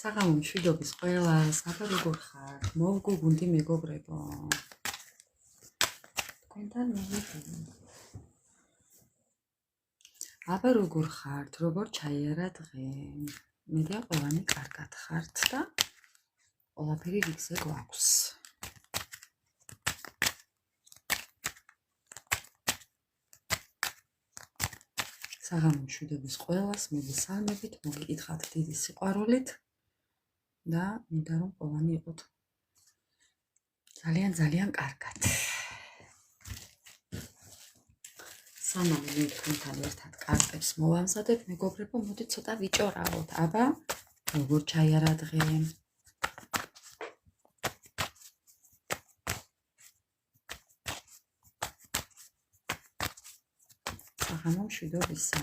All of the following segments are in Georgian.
საღამო მშვიდობის ყველას, აბა როგორ ხარ? მოვგუგუნდი მეგობრებო. თქვენთან მოვიდნენ. აბა როგორ ხართ? როგორ ჩაიარა დღე? მედია ყველანი კარგად ხართ და ყველაფერი რიგზე გვაქვს. საღამო მშვიდობის ყველას, მოგესალმებით, მოგიკითხათ დიდი სიყვარულით და მინდა რომ ყველანი იყოთ ძალიან კარგად. სანამ მე თქვენთან ერთად კარტებს მოვამზადებ, მეგობრებო, მოდით ცოტა ვიჭორავოთ. აბა, როგორ ჩაიარა დღე? საღამო მშვიდობისა.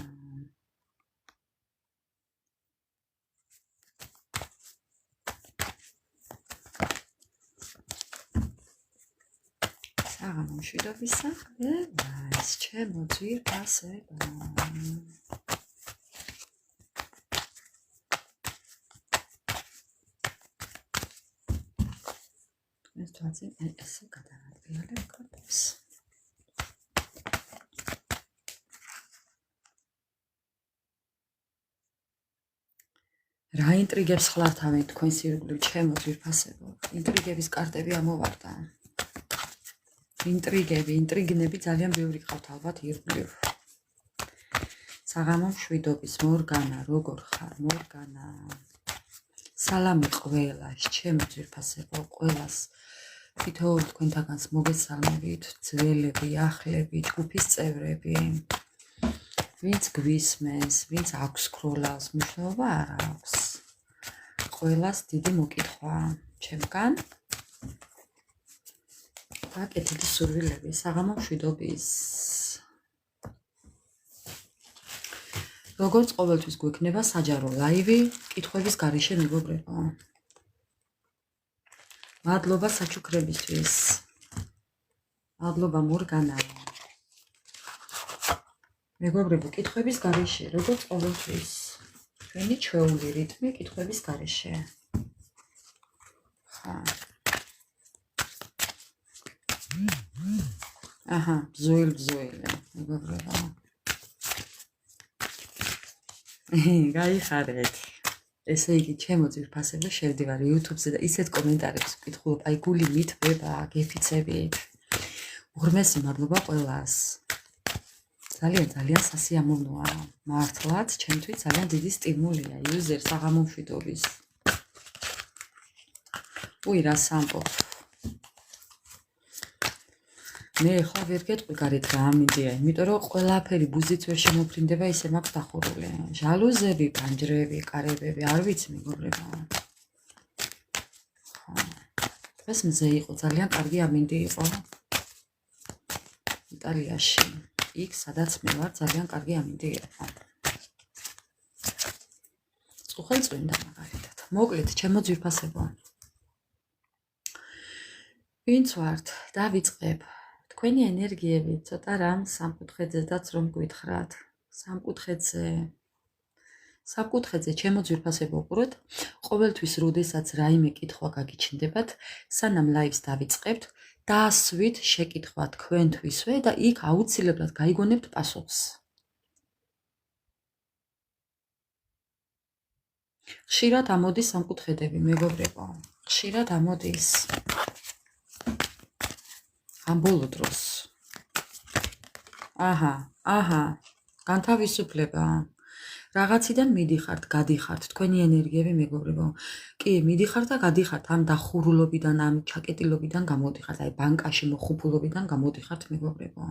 საღამო მშვიდობისა, ყველას, ჩემო ძვირფასებო. თქვენს თვალზე ესე გადავადრიალებ კარტებს. რა ინტრიგებს ხლართავენ თქვენს ირგვლივ, ჩემო ძვირფასებო? ინტრიგების კარტები ამოვარდა. ინტრიგნები ძალიან ბევრი ყავთ ალბათ ირგვლივ. საღამო მშვიდობის, მორგანა, როგორ ხარ, მორგანა? სალამი ყველას, ჩემო ძვირფასებო, ყველას. თითოეულ თქვენთაგანს მოგესალმებით, ძველები, ახლები, ჯგუფის წევრები. ვინც გვისმენს, ვინც აქვს ქროლავს, მნიშვნელობა არ აქვს. ყველას დიდი მოკითხვა ჩემგან. აკეთეთ სურვილები, საღამო მშვიდობის. როგორც ყოველთვის გვექნება საჯარო ლაივი, კითხვების გარეშე მეგობრებო. მადლობა საჩუქრებისთვის. მადლობა მორგანა. მეგობრებო, კითხვების გარეშე, როგორც ყოველთვის. ჩვენი ჩვეული რიტმი კითხვების გარეშე. ხა. აჰა, ბზოელი, მეგობრებო. გაიხარეთ. ესე იგი, ჩემო ძვირფასებო, შევდივარ YouTube-ზე და ისეთ კომენტარებს ვკითხულობ, აი გული მითბება, გეფიცებით. უღრმესი მადლობა ყველას. ძალიან სასიამოვნოა. მართლაც, ჩემთვის ძალიან დიდი სტიმულია. იუზერ საღამო მშვიდობის. უი, რა სამყო. მე ხო ვერ გეტყვი გარეთ რა ამინდია, იმიტომ რომ ყველაფერი ბუზით ვერ შემოფრინდება, ისე მაქვს დახურული. ჟალუზები, პანჯრები, კარებები, არ ვიცი მეგობრებო. დღეს მზე იყო, ძალიან კარგი ამინდი იყო. იტალიაში. იქ, სადაც მე ვარ, ძალიან კარგი ამინდი იყო. წუხელწვენდა მაგალითად. მოკლედ, ჩემო ძვირფასებო. ვინც ვართ, დავიწყებ. თქვენი ენერგიები ცოტა რამ სამკუთხედზედაც რომ გვითხრათ. სამკუთხედზე ჩემო ძვირფასებო უყუროთ. ყოველთვის როდესაც რაიმე კითხვა გაგიჩნდებათ, სანამ ლაივს დავიწყებთ, დაასვით შეკითხვა თქვენთვისვე და იქ აუცილებლად გაიგონებთ პასუხს. ხშირად ამოდის სამკუთხედები, მეგობრებო. ხშირად ამოდის. ამ ბოლო დროს. აჰა, განთავისუფლება. რაღაციდან მიდიხართ, გადიხართ, თქვენი ენერგიები მეგობრებო. კი, მიდიხართ და გადიხართ, ამ დახურულობიდან, ამ ჩაკეტილობიდან გამოდიხართ, აი ბანკაში მოხუფულობიდან გამოდიხართ მეგობრებო.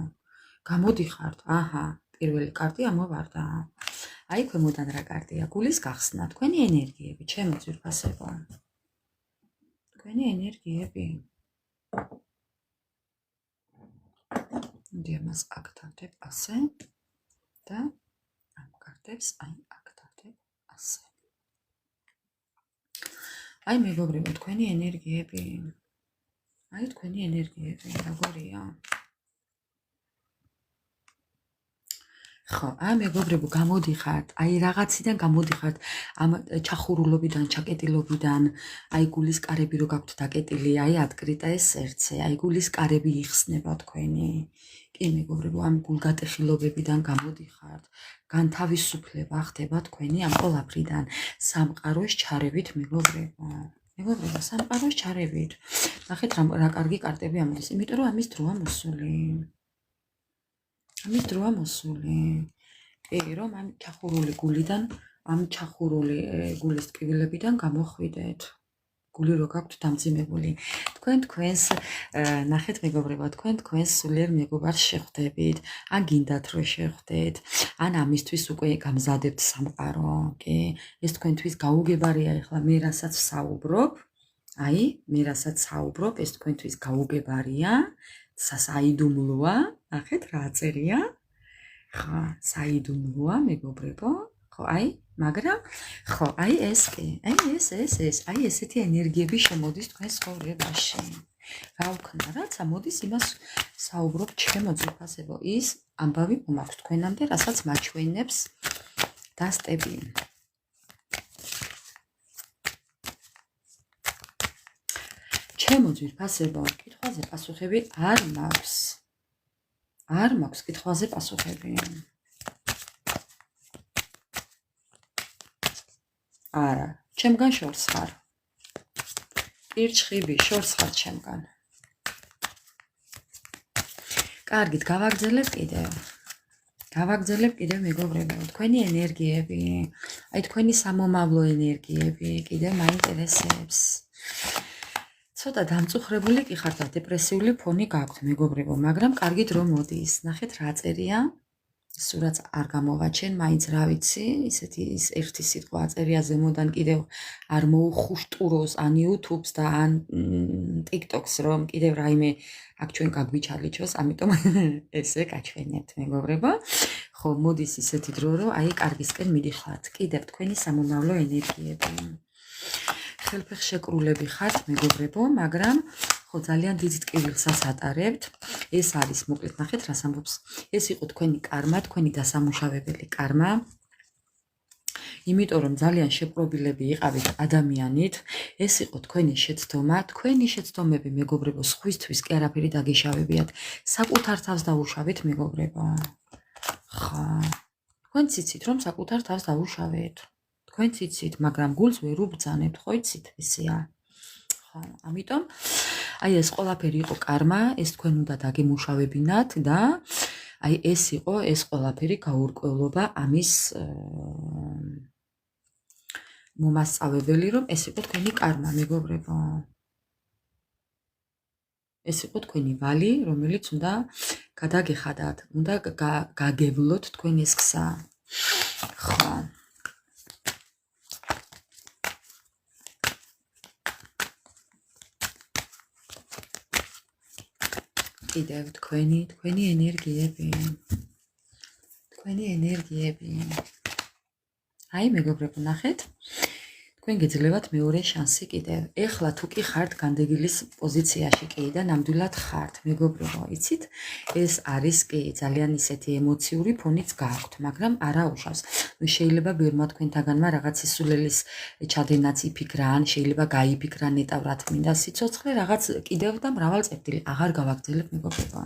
გამოდიხართ, აჰა, პირველი კარტი ამოვარდა. აი ქვემოდან რა კარტია? გულის გახსნა, თქვენი ენერგიები, ჩემო ძვირფასებო. თქვენი ენერგიები. დიამას აქ დავდებ ასე და ამ კარტებს აი აქ დავდებ ასე. აი მეგობრებო, თქვენი ენერგიები. აი თქვენი ენერგიები, როგორია? ხო, მეგობრებო, გამოდიხართ, აი რაღაციდან გამოდიხართ, ამ ჩახურულობიდან, ჩაკეტილობიდან, აი გულის კარები რო გაქვთ დაკეტილი, აი ადგრიტა ეს სერცე, აი გულის კარები იხსნება თქვენი. კი, მეგობრებო, ამ გულგატეხილობებიდან გამოდიხართ, განთავისუფლება ხდება თქვენი ამ ყველაფრიდან, სამყაროს ჩარევით, მეგობრებო. მეგობრებო, სამყაროს ჩარევით. ნახეთ რა კარგი კარტები ამოდის, იმიტომ რომ ამის დროა მოსული. ამის დროა მოსული. კი, რომ ამ ჩახურული გულიდან, ამ ჩახურული გულის ტკივილებიდან გამოხვიდეთ. გული რო გაქვთ დამძიმებული. თქვენ თქვენს ნახეთ მეგობრებო, თქვენ თქვენს სულიერ მეგობარს შეხვდებით, ან გინდათ რომ შეხვდეთ, ან ამისთვის უკვე გამზადებთ სამყარო, კი? ეს თქვენთვის გაუგებარია ეხლა მე რასაც საუბრობ, აი, მე რასაც საუბრობ, ეს თქვენთვის გაუგებარია, საიდუმლოა, ნახეთ რა წერია. ხო, საიდუმლოა, მეგობრებო. ხო, აი, მაგრამ ხო, აი ეს კი, აი ეს, აი ესეთი ენერგიები შემოდის თქვენს ცხოვრებაში. რა ვქნა, რაც ამოდის იმას საუბრობ ჩემო ძვირფასებო, ის ამბავი მომაქვს თქვენამდე, რასაც მაჩვენებს დასტები. ჩემო ძვირფასებო, კითხვაზე პასუხები არ მაქვს. არ მაქვს კითხვაზე პასუხები. არა, ჩემგან შორს ხარ. პირჩხიბი, შორს ხარ ჩემგან. კარგით, გავაგრძელებ კიდევ მეგობრებო, თქვენი ენერგიები, აი თქვენი სამომავლო ენერგიები კიდევ მაინტერესებს. ცოტა დამწუხრებული კი ხართ და დეპრესიული ფონი გაქვთ მეგობრებო, მაგრამ კარგით რომ მოდის. ნახეთ რა წერია. სურათს არ გამოვაჩენ, მაინც რა ვიცი, ისეთი ერთი სიტყვა აწერია ზემოდან კიდევ არ მოუხუშტუროს ან YouTube-ს და ან TikTok-ს რომ კიდევ რაიმე აქ ჩვენ გაგვიჩალიჩოს, ამიტომ ესე გაჩვენებთ მეგობრებო. ხო, მოდის ისეთი დრო რომ აი კარგისკენ მიდიხართ. კიდევ თქვენი სამომავლო ენერგიები. ხელფეხშეკრულები ხართ მეგობრებო, მაგრამ ხო ძალიან დიდ ტკივილსაც ატარებთ. ეს არის მოკლედ ნახეთ რას ამბობს. ეს იყო თქვენი კარმა, თქვენი დასამუშავებელი კარმა. იმიტომ რომ ძალიან შეპყრობილები იყავით ადამიანით, ეს იყო თქვენი შეცდომა, თქვენი შეცდომები მეგობრებო, სხვისთვის კი არაფერი დაგეშავებიათ. საკუთარ თავს დაუშავეთ მეგობრებო. ხა. თქვენ ციცით რომ საკუთარ თავს დაუშავეთ. თქვენ ციცით, მაგრამ გულს ვერ უბრძანებთ, ხო იცით, ესეა. ხო, ამიტომ აი ეს ყველაფერი იყო კარმა, ეს თქვენ უნდა დაგემუშავებინათ და აი ეს იყო ეს ყველაფერი გაურკვევლობა ამის მომასწავებელი, რომ ეს იყო თქვენი კარმა, მეგობრებო. ეს იყო თქვენი ვალი, რომელიც უნდა გადაგეხადათ, უნდა გაგევლოთ თქვენ ეს გზა. ხო. კიდევ თქვენი ენერგიები. თქვენი ენერგიები. აი მეგობრებო, ნახეთ. თქვენ გეძლევათ მეორე შანსი კიდევ. ეხლა თუ კი ხართ განდეგილის პოზიციაში კი და ნამდვილად ხართ, მეგობრებო, იცით? ეს არის კი ძალიან ისეთი ემოციური ფონიც გაქვთ, მაგრამ არა უშავს. შეიძლება ბევრმა თქვენთაგანმა რაღაც სისულელის ჩადენაც იფიქრან, შეიძლება გაიფიქრან ნეტავ რა თმინდა სიცოცხლე, რაღაც კიდევ და მრავალ წერტილი აღარ გავაგრძელებ მეგობრებო.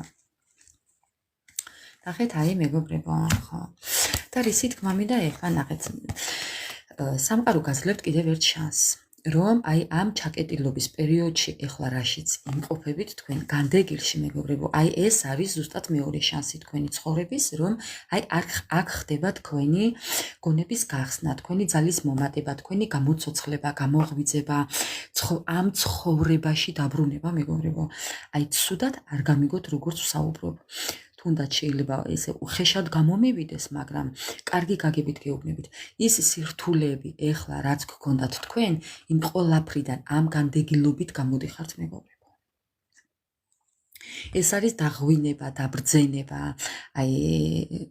ნახეთ, აი მეგობრებო, ხო. და რისი თქმა მინდა ეხლა ნახეთ. სამყარო გაძლევთ კიდევ ერთ შანსს, რომ აი ამ ჩაკეტილობის პერიოდში ეხლა რაშიც იმყოფებით თქვენ განდეგილში მეგობრებო, აი ეს არის ზუსტად მეორე შანსი თქვენი ცხოვრების, რომ აი აქ ხდება თქვენი გონების გახსნა, თქვენი ძალის მომატება, თქვენი გამოცოცხლება, გამოღვიძება, ამ ცხოვრებაში დაბრუნება მეგობრებო. აი ცუდად არ გამიგოთ როგორც ვსაუბრობ. თუნდაც შეიძლება ესე უხეშად გამომივიდეს, მაგრამ კარგი გაგებით გეუბნებით. ის სირთულეები ეხლა რაც გქონდათ თქვენ, იმ ყველაფრიდან ამ განდეგილობით გამოდიხართ მეგობრებო. ეს არის დაღვინება, დაბრძენება, აი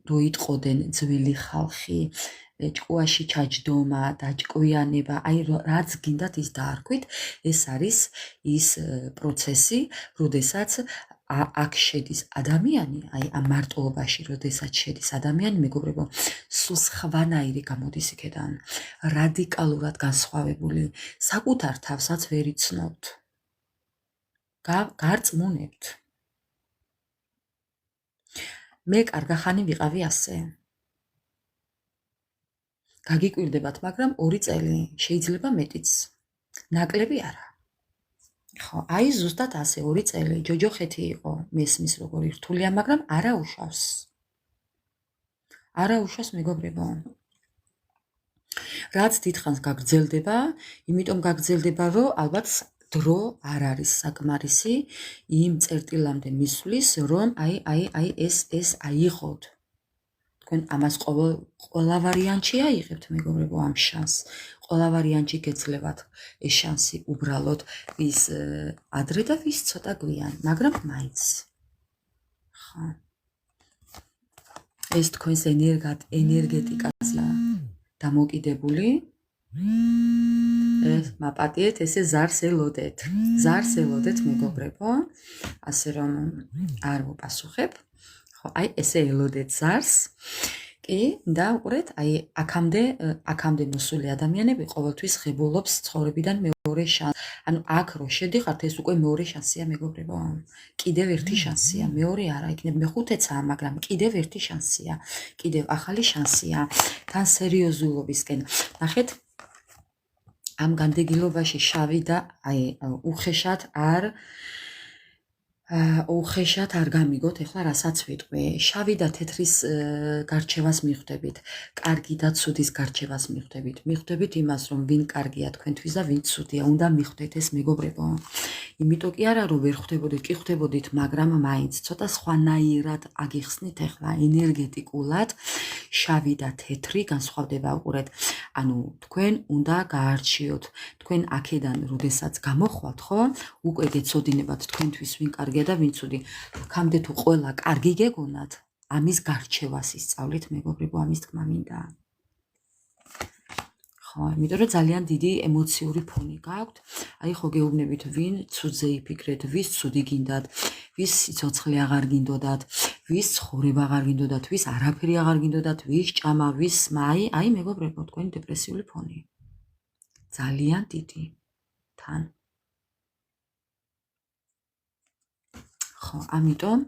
რო იტყოდნენ ძველი ხალხი, ჭკუაში ჩაჯდომა, დაჭკვიანება, აი რაც გინდათ ის დაარქვით, ეს არის ის პროცესი, როდესაც აქ შედის ადამიანი, აი ამ მარტოობაში, როდესაც შედის ადამიანი, მეგობრებო, სულ სხვანაირი გამოდის იქედან, რადიკალურად განსხვავებული, საკუთარ თავსაც ვერ იცნობთ. გარწმუნებთ. მე კარგახანი ვიყავი ასე. გაგიკვირდებათ, მაგრამ 2 წელი, შეიძლება მეტიც. ნაკლები არა. ხო, აი ზუსტად ასე 2 წელი ჯოჯოხეთი იყო, მესმის როგორი რთულია, მაგრამ არა უშავს. არა უშავს, მეგობრებო. რაც დიდხანს გაგრძელდება, იმიტომ გაგრძელდება, რომ ალბათ დრო არ არის საკმარისი იმ წერტილამდე მისვლის, რომ აი ეს აიღოთ. თქვენ ამას ყველა ვარიანტში აიღებთ, მეგობრებო, ამ შანსს. ყველა ვარიანტში გეძლევათ ეს შანსი უბრალოდ ვის ადრე და ვის ცოტა გვიან, მაგრამ მაინც. ხო. ეს თქვენს ენერგეტიკაზეა დამოკიდებული. ეს მაპატიეთ, ესე ზარს ელოდეთ. ზარს ელოდეთ, მეგობრებო, ასე რომ არ მოპასუხებ. ხო, აი ესე ელოდეთ ზარს. კი, და უყურეთ, აი აქამდე მოსული ადამიანები ყოველთვის ღებულობს ცხოვრებიდან მეორე შანსს. ანუ აქ რო შედიხართ, ეს უკვე მეორე შანსია, მეგობრებო. კიდევ ერთი შანსია, მეორე არა, იქნებ მეხუთეცაა, მაგრამ კიდევ ერთი შანსია. კიდევ ახალი შანსია. თან სერიოზულობისკენ. ნახეთ, ამ განდეგილობაში შავი და აი უხეშად არ გამიგოთ, ეხლა რასაც ვიტყვი. შავი და თეთრის გარჩევას მიხვდებით, კარგი და ცუდის გარჩევას მიხვდებით. მიხვდებით იმას, რომ ვინ კარგია თქვენთვის და ვინ ცუდია, უნდა მიხვდეთ ეს, მეგობრებო. იმიტომ კი არა, რომ ვერ ხვდებოდით, კი ხვდებოდით, მაგრამ მაინც ცოტა სხვანაირად აგიხსნით ეხლა ენერგეტიკულად. შავი და თეთრი განსხვავდება, უყურეთ. ანუ თქვენ უნდა გაარჩიოთ. თქვენ აქედან, როდესაც გამოხვალთ, ხო? უკვე გეცოდინებათ თქვენთვის ვინ კარგია და ვინ ცუდი. აქამდე თუ ყველა კარგი გეგონათ, ამის გარჩევას ისწავლით, მეგობრებო, ამის თქმა მინდა. ხო, იმიტომ რომ ძალიან დიდი ემოციური ფონი გაქვთ. აი ხო გეუბნებით, ვინ ცუდზე იფიქრეთ, ვის ცუდი გინდათ, ვის სიცოცხლე აღარ გინდოდათ, ვის ცხოვრება აღარ გინდოდათ, ვის არაფერი აღარ გინდოდათ, ვის ჭამა, ვის აი მეგობრებო, თქვენი დეპრესიული ფონი. ძალიან დიდი. თან. ხო, ამიტომ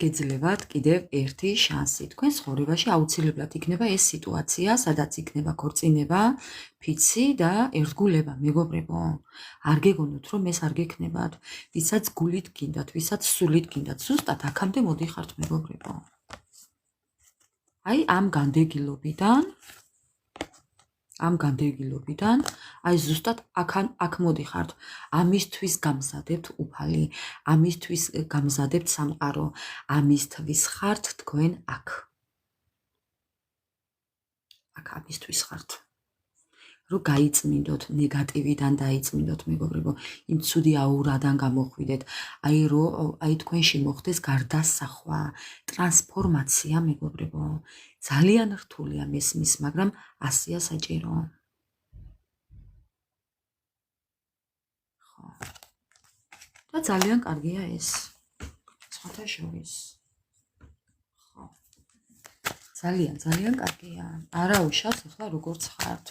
გეძლევათ კიდევ ერთი შანსი. თქვენ ცხოვრებაში აუცილებლად იქნება ეს სიტუაცია, სადაც იქნება ქორწინება, ფიცი და ერთგულება, მეგობრებო. არ გეგონოთ, რომ ეს არ გექნებათ. ვისაც გულით გინდათ, ვისაც სულით გინდათ, ზუსტად აქამდე მოდიხართ, მეგობრებო. აი ამ განდეგილობიდან, აი ზუსტად აქ მოდიხართ. ამისთვის გამზადებთ უფალი, ამისთვის გამზადებთ სამყარო, ამისთვის ხართ თქვენ აქ. აქ ამისთვის ხართ. რომ გაიწმინდოთ, ნეგატივიდან დაიწმინდოთ, მეგობრებო, იმ ცუდი აურადან გამოხვიდეთ. აი თქვენში მოხდეს გარდასახვა, ტრანსფორმაცია, მეგობრებო. ძალიან რთულია მესმის, მაგრამ ასეა საჭირო. ხო. და ძალიან კარგია ეს. სხვათა შორის. ხო. ძალიან კარგია. არა უშავს ახლა როგორც ხართ.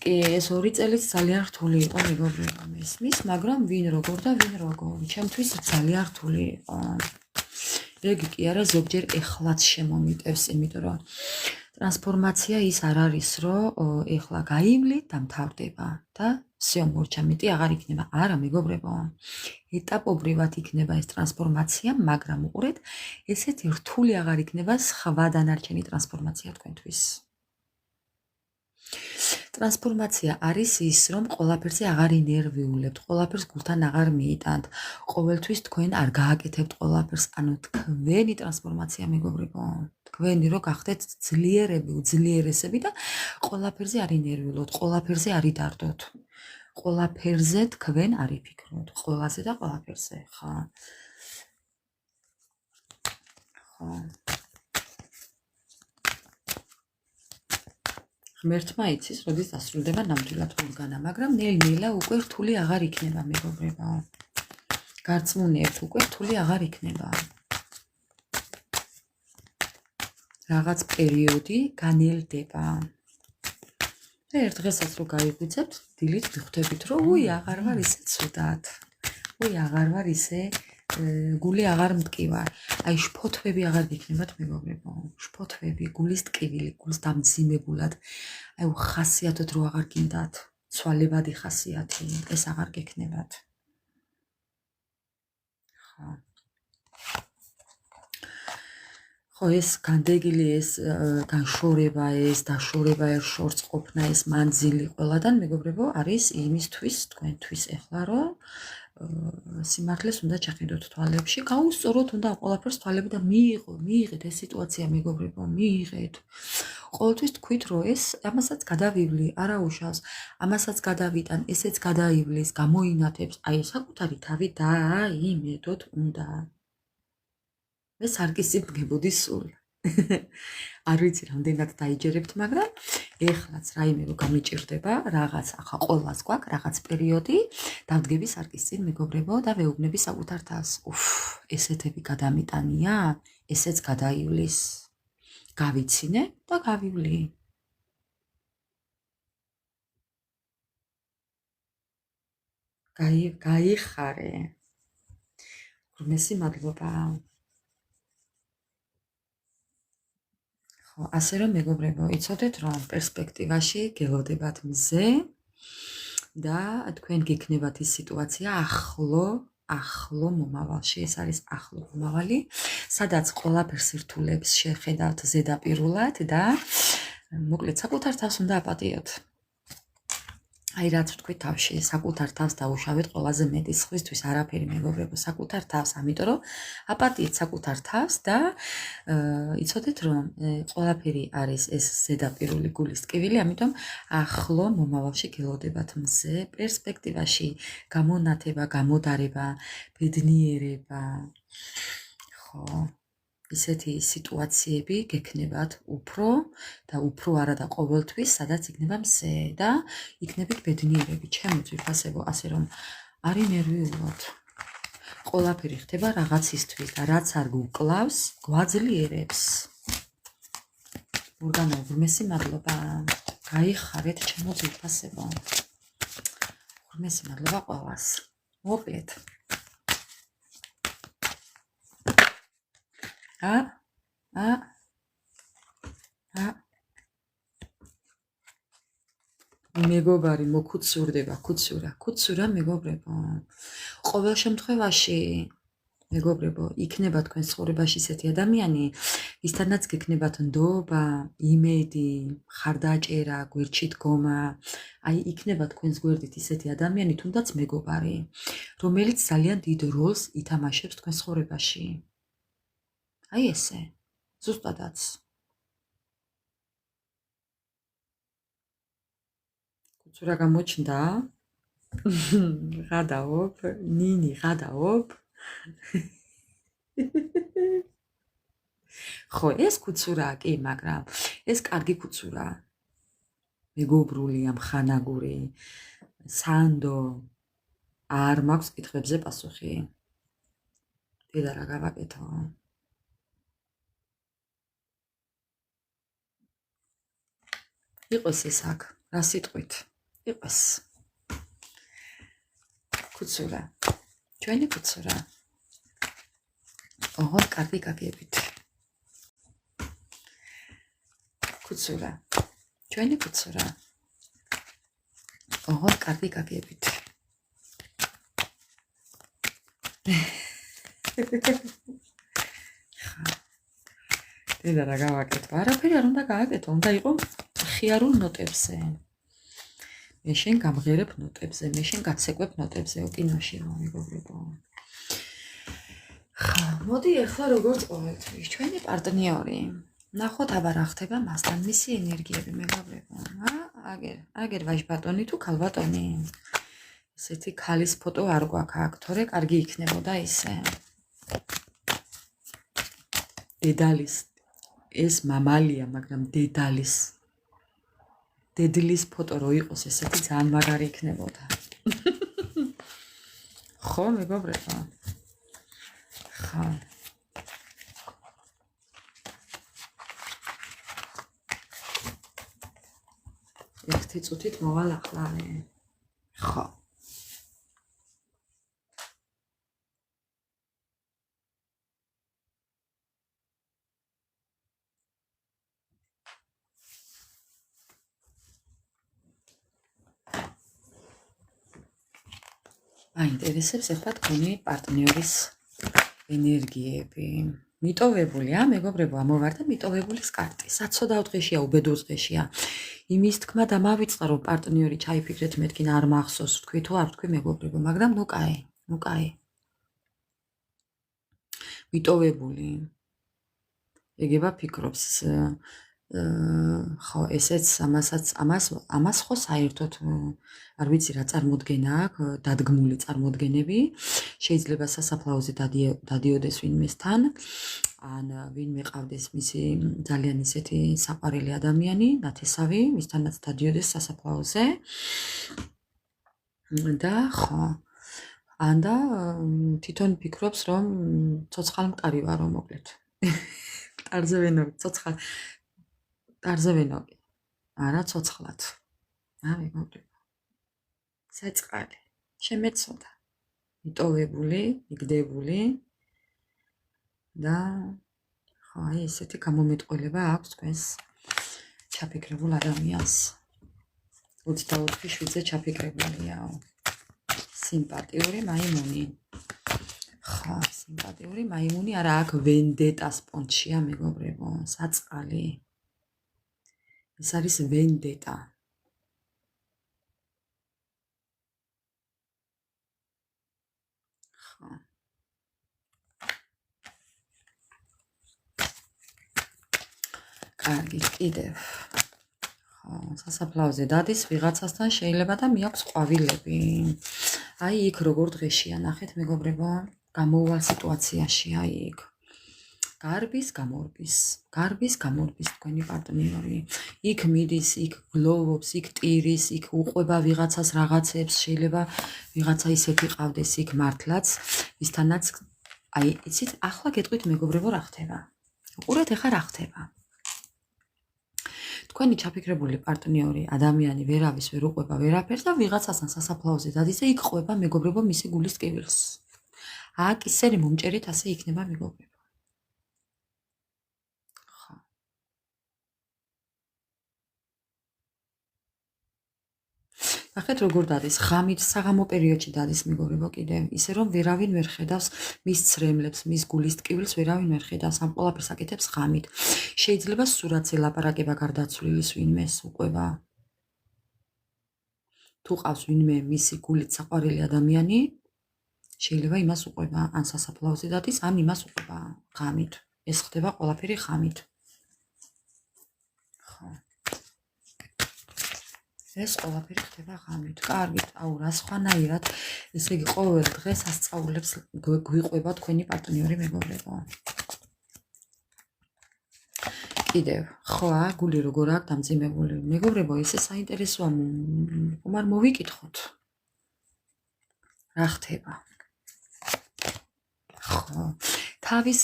კი, ეს 2 წელიც ძალიან რთული იყო, მეგობრებო, მესმის, მაგრამ ვინ როგორ და ვინ როგორ. ჩემთვის ძალიან რთული იყო. ეგ კი არა, ზოგჯერ ეხლაც შემომიტევს, იმიტომ რომ ტრანსფორმაცია ის არ არის, რომ ეხლა გაივლით და მთავრდება და всё, მორჩა, მეტი აღარ იქნება. არა, მეგობრებო. ეტაპობრივად იქნება ეს ტრანსფორმაცია, მაგრამ უყურეთ, ესეთი რთული აღარ იქნება სხვა დანარჩენი ტრანსფორმაცია თქვენთვის. ტრანსფორმაცია არის ის, რომ ყველაფერზე აღარ ინერვიულებთ, ყველაფერს გულთან აღარ მიიტანთ, ყოველთვის თქვენ არ გააკეთებთ ყველაფერს, ანუ თქვენი ტრანსფორმაცია, მეგობრებო, თქვენი რო გახდეთ ძლიერები, უძლიერესები და ყველაფერზე არ ინერვიულოთ, ყველაფერზე არ იდარდოთ. ყველაფერზე თქვენ არ იფიქროთ, ყველაზე და ყველაფერზე, ხო? ხო. ღმერთმა იცის, როდის დასრულდება ნამდვილად ორგანა, მაგრამ ნელ-ნელა უკვე რთული აღარ იქნება, მეგობრებო. გარწმუნებთ, უკვე რთული აღარ იქნება. რაღაც პერიოდი განელდება. და ერთ დღესაც რო გაიღვიძებთ, დილით მიხვდებით, რომ უი, აღარ ვარ ისე ცუდად. უი, აღარ ვარ ისე გული აღარ მტკივარ. აი შფოთვები აღარ გიქნებათ, მეგობრებო. შფოთვები, გულის ტკივილი, გულს დამძიმებულად. აი ხასიათოთ რო აღარ გინდათ, ცვალებადი ხასიათი, ეს აღარ გექნებათ. ხო, ეს განდეგილი, ეს განშორება, ეს დაშორება, ეს შორს ყოფნა, ეს მანძილი ყველადან, მეგობრებო, არის იმისთვის თქვენთვის ეხლა, რომ სიმართლეს უნდა ჩაყიდოთ თვალებში, გაუსწოროთ უნდა ყველაფერს თვალები და მიიღეთ ეს სიტუაცია, მეგობრებო, მიიღეთ. ყოველთვის თქვით, რომ ეს ამასაც გადავივლი, არა უშავს, ამასაც გადავიტან, ესეც გადაივლის, გამოინათებს, აი საკუთარი თავი დაიმედოთ უნდა. მე სარკისით მგებოდი სულ. არ ვიცი რამდენად დაიჯერებთ, მაგრამ ეხლაც რაიმე რო გამიჭირდება, რაღაც ახლა ყოველას გვაქვს რაღაც პერიოდი, დავდგები სარკისით, მეგობრებო, და ვეუბნები საკუთარ თავს. ესეთები გადამიტანია, ესეც გადაივლის. გავიცინე და გავივლი. გაიხარე. ღმერთი მადლობა. ასე რომ მეგობრებო, იცოდეთ რომ პერსპექტივაში გელოდებათ მზე და თქვენ გიქნებათ ის სიტუაცია ახლო მომავალში, ეს არის ახლო მომავალი, სადაც ყველაფერს ირთულებს შეხედავთ ზედაპირულად და მოკლედ საკუთარ თავს უნდა აპატიოთ. აი რაც ვთქვით თავში, საკუთარ თავს დაუშავეთ ყველაზე მეტი, სხვისთვის არაფერი, მეგობრებო, საკუთარ თავს, ამიტომ რომ აპატიეთ საკუთარ თავს და იცოდეთ რომ ყველაფერი არის ეს ზედაპირული გულის ტკივილი, ამიტომ ახლო მომავალში გელოდებათ მზე, პერსპექტივაში გამონათება, გამოდარება, ბედნიერება. ხო, ისეთი სიტუაციები გექნებათ უფრო და უფრო არა და ყოველთვის, სადაც იქნება მზე და იქნებით ბედნიერები, ჩემი ძვირფასებო, ასე რომ არ ინერვიულოთ. ყველაფერი ხდება რაღაცისთვის და რაც არ გუკლავს, გვაძლიერებს. ორგანო, ღმერთი მადლობა. გაიხარეთ, ჩემო ძვირფასებო. ღმერთი მადლობა ყველას. მოკლედ. მეგობარი მოგუცურდება, ქუცურა მეგობრებო. ყოველ შემთხვევაში, მეგობრებო, იქნება თქვენ ცხოვრებაში ისეთი ადამიანი, ვისთანაც გექნებათ ნდობა, იმედი, ხარდაჭერა, გვერდში დგომა. აი, იქნება თქვენს გვერდით ისეთი ადამიანი, თუნდაც მეგობარი, რომელიც ძალიან დიდ როლს ითამაშებს თქვენ ცხოვრებაში. აი ესე, ზუსტადაც. კუცურა გამოჩნდა? ღადაობ, ნინი ღადაობ. ხო, ეს კუცურაა, კი, მაგრამ ეს კარგი კუცურაა. მეგობრული, ამხანაგური, სანდო, არ მაქვს კითხვებზე პასუხი. დედა რა გავაკეთო? იყოს ეს აქ, რა სიტყვით? იყოს. კუცურა. ჩვენი კუცურა. ოღონდ კარგი გაგებით. კუცურა. ჩვენი კუცურა. ოღონდ კარგი გაგებით. დედა რა გავაკეთო? არაფერი არ უნდა გააკეთო, უნდა იყო ხიარულ ნოტებზე. მე შენ გამღერებ ნოტებზე, მე შენ გაცეკვებ ნოტებზე, კინოში რომ მეგობრებო. ხა, მოდი ახლა როგორც ყოველთვის, ჩვენი პარტნიორი. ნახოთ აბა რა ხდება მასთან, მისი ენერგიები, მეგობრებო. აგერ ვაჟბატონი თუ ქალბატონი. ესეთი ქალის ფოტო არ გვაქვს აქ, თორე კარგი იქნებოდა ისე. დედალის ეს მამალია, მაგრამ დედალის დედლის ფოტო რო იყოს, ესეთი ძალიან მაგარი იქნებოდა. ხო, მეგობრებო? ხა. ერთი წუთით მოვალ ახლა. ხო. აინტერესებს ახლა თქვენი პარტნიორის ენერგიები. მიტოვებული, მეგობრებო, ამოვარდა მიტოვებულის კარტი. საცოდავ დღეშია, უბედურ დღეშია. იმის თქმა დამავიწყდა, რომ პარტნიორი ჩაიფიქრეთ, მეთქი არ მახსოვს, თქვი თუ არ თქვი, მეგობრებო, მაგრამ ნუ კაი. მიტოვებული. ეგება ფიქრობს ხო, ესეც ამას ხო საერთოდ არ ვიცი რა წარმოდგენა აქვს, დადგმული წარმოდგენები. შეიძლება სასაფლაოზე დადიოდეს ვინმესთან, ან ვინმე ყავდეს მისი ძალიან ისეთი საყვარელი ადამიანი, ნათესავი, მისთანაც დადიოდეს სასაფლაოზე. და ხო, ანდა თვითონ ფიქრობს, რომ ცოცხალ მყარი ვარო, მოკლედ. ტარზე ვენოგი, ცოცხალ ტარზე ვენოგი. არა ცოცხლად. მეგობრებო. საწყალი. შემეცოდა. მიტოვებული, მიგდებული და ხო, აი ესეთი გამომეტყველება აქვს თქვენს ჩაფიქრებულ ადამიანს. 24/7-ზე ჩაფიქრებულიო. სიმპათიური მაიმუნი. ხა, სიმპათიური მაიმუნი არა, აქ ვენდეტას პონჩია, მეგობრებო, საწყალი. ეს არის ვენდეტა. ხა. კარგი, კიდევ. ხო, სასაფლაოზე დადის ვიღაცასთან შეიძლება და მიაქვს ყვავილები. აი იქ როგორ დღეშია, ნახეთ, მეგობრებო, გამოუვალ სიტუაციაში, აი იქ. გარბის გამორბის თქვენი პარტნიორი. იქ მიდის, იქ გლოვობს, იქ ტირის, იქ უყვება ვიღაცას რაღაცებს, შეიძლება ვიღაცა ისეთი ყავდეს იქ მართლაც, ვისთანაც აი იცით, ახლა გეტყვით, მეგობრებო, რა ხდება. უყურეთ ახლა რა ხდება. თქვენი ჩაფიქრებული პარტნიორი ადამიანი ვერავის ვერ უყვება ვერაფერს და ვიღაცასთან სასაფლაოზე დადის და იქ ყვება, მეგობრებო, მისი გულის ტკივილს. აქ ისერი მომჭერით ასე იქნება, მეგობრებო. ნახეთ როგორ დადის, ღამით საღამო პერიოდში დადის, მეგობრებო, კიდევ ისე რომ ვერავინ ვერ ხედავს მის ცრემლებს, მის გულის ტკივილს ვერავინ ვერ ხედავს, ამ ყველაფერს აკეთებს ღამით. შეიძლება სურათზე ლაპარაკება გარდაცვლილის ვინმეს უყვება. თუ ყავს ვინმე მისი გულით საყვარელი ადამიანი, შეიძლება იმას უყვება, ან სასაფლაოზე დადის, ან იმას უყვება ღამით. ეს ხდება ყველაფერი ღამით. ხო. ეს ყველაფერი ხდება ღამით. კარგით, აუ რა სხვანაირად, ესე იგი ყოველ დღეს ასწავლებს გვიყვება თქვენი პარტნიორი, მეგობრებო. კიდევ, ხო, გული როგორ აქვს დამძიმებული. მეგობრებო, ესე საინტერესოა, ხომ არ მოვიკითხოთ. რა ხდება? ხო. თავის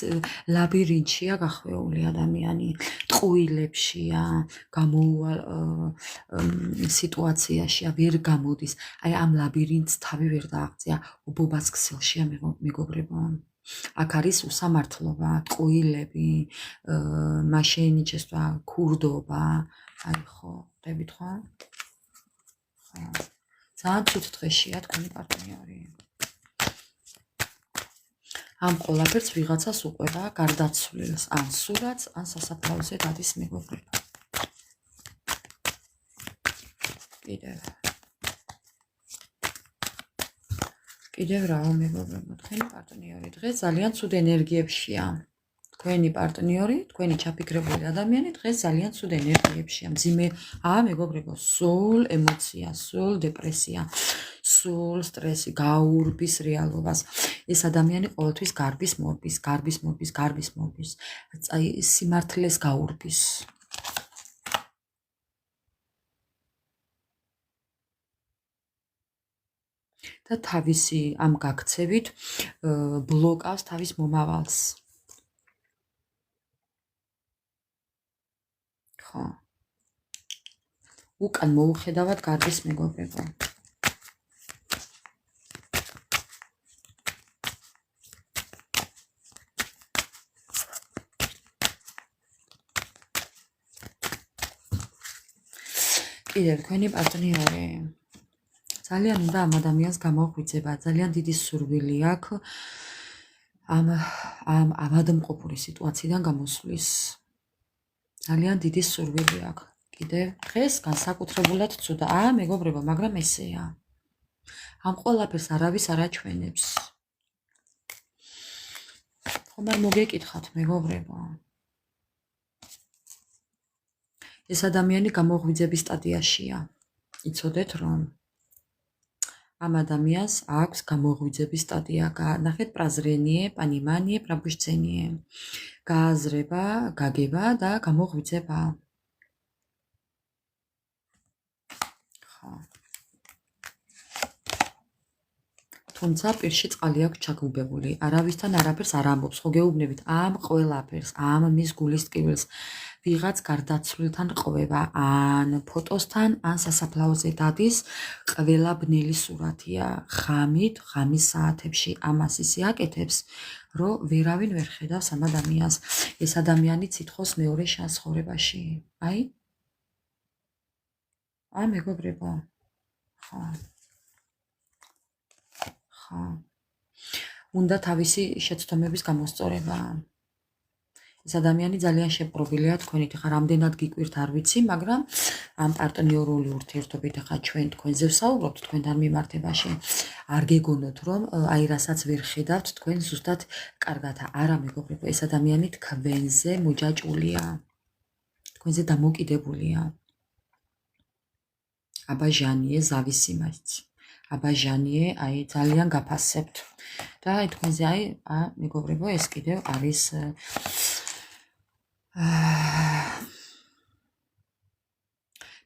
ლაბირინთშია გახვეული ადამიანი, ტყუილებშია, გამოუვალ სიტუაციაშია, ვერ გამოდის. აი ამ ლაბირინთს თავი ვერ დააღწია, უბობას ქსელშია, მეგობრებო. აქ არის უსამართლობა, ტყუილები, მაშენიჩესვა, ქურდობა. აი ხო, ხვდებით ხო? ხო. ძალიან ცუდ დღეშია თქვენი პარტნიორი. ამ ყველაფერს ვიღაცას უყვება გარდაცვლილს, ან სურათს, ან სასაფლაოზე დადის, მეგობრებო. კიდევ რაო, მეგობრებო, თქვენი პარტნიორი დღეს ძალიან ცუდ ენერგიებშია. თქვენი პარტნიორი, თქვენი ჩაფიქრებული ადამიანი დღეს ძალიან ცუდ ენერგიებშია. მძიმე, მეგობრებო, სულ ემოცია, სულ დეპრესია, სულ სტრესი, გაურბის რეალობას. ეს ადამიანი ყოველთვის გარბის მორბის. აი სიმართლეს გაურბის. და თავისი ამ გაქცევით ბლოკავს თავის მომავალს. ხო. უკან მოუხედავად გარდის მეგობრებო. კიდევ თქვენი პარტნიორი ძალიან უნდა ამ ადამიანს გამოღვიძება, ძალიან დიდი სურვილი აქვს ამ ავადმყოფური სიტუაციიდან გამოსვლის. ძალიან დიდი სურვილი აქვს. კიდევ დღეს განსაკუთრებულად ცუდა, მეგობრებო, მაგრამ ესეა. ამ ყველაფერს არავის არ აჩვენებს. ხომ არ მოგეკითხათ, მეგობრებო. ეს ადამიანი გამოღვიძების სტადიაშია. იცოდეთ რომ ამ ადამიანს აქვს გამოღვიძების სტადია. ნახეთ პრაზრენიე, პანიმანიე, პრაბუშცენიე. გააზრება, გაგება და გამოღვიძება. ხო. თუმცა პირში წყალი აქვს ჩაგუბებული. არავისთან არაფერს არ ამბობს, ხო გეუბნებით ამ ყველაფერს, ამ მის გულის ტკივილს. ვიღაც გარდაცვლილთან ყვება, ან ფოტოსთან, ან სასაფლაოზე დადის, ყველა ბნელი სურათია. ღამის საათებში ამას ისე აკეთებს, რომ ვერავინ ვერ ხედავს ამ ადამიანს. ეს ადამიანი ითხოვს მეორე შანსს ცხოვრებაში. მეგობრებო. ხო. ხო. უნდა თავისი შეცდომების გამოსწორება. ეს ადამიანი ძალიან შეპყრობილია თქვენით, ხა რამდენად გიკვირთ არ ვიცი, მაგრამ ამ პარტნიორული ურთიერთობით ხა ჩვენ თქვენზე ვსაუბრობთ თქვენთან მიმართებაში. არ გეგონოთ რომ რასაც ვერ ხედავთ თქვენ ზუსტად კარგად. არა მეგობრებო, ეს ადამიანი თქვენზე მოჯაჭვულია. თქვენზე დამოკიდებულია. აბა ჟანიე ზავისიმაც. აბა ჟანიე, ძალიან გაფასებთ. და თქვენზე მეგობრებო, ეს კიდევ არის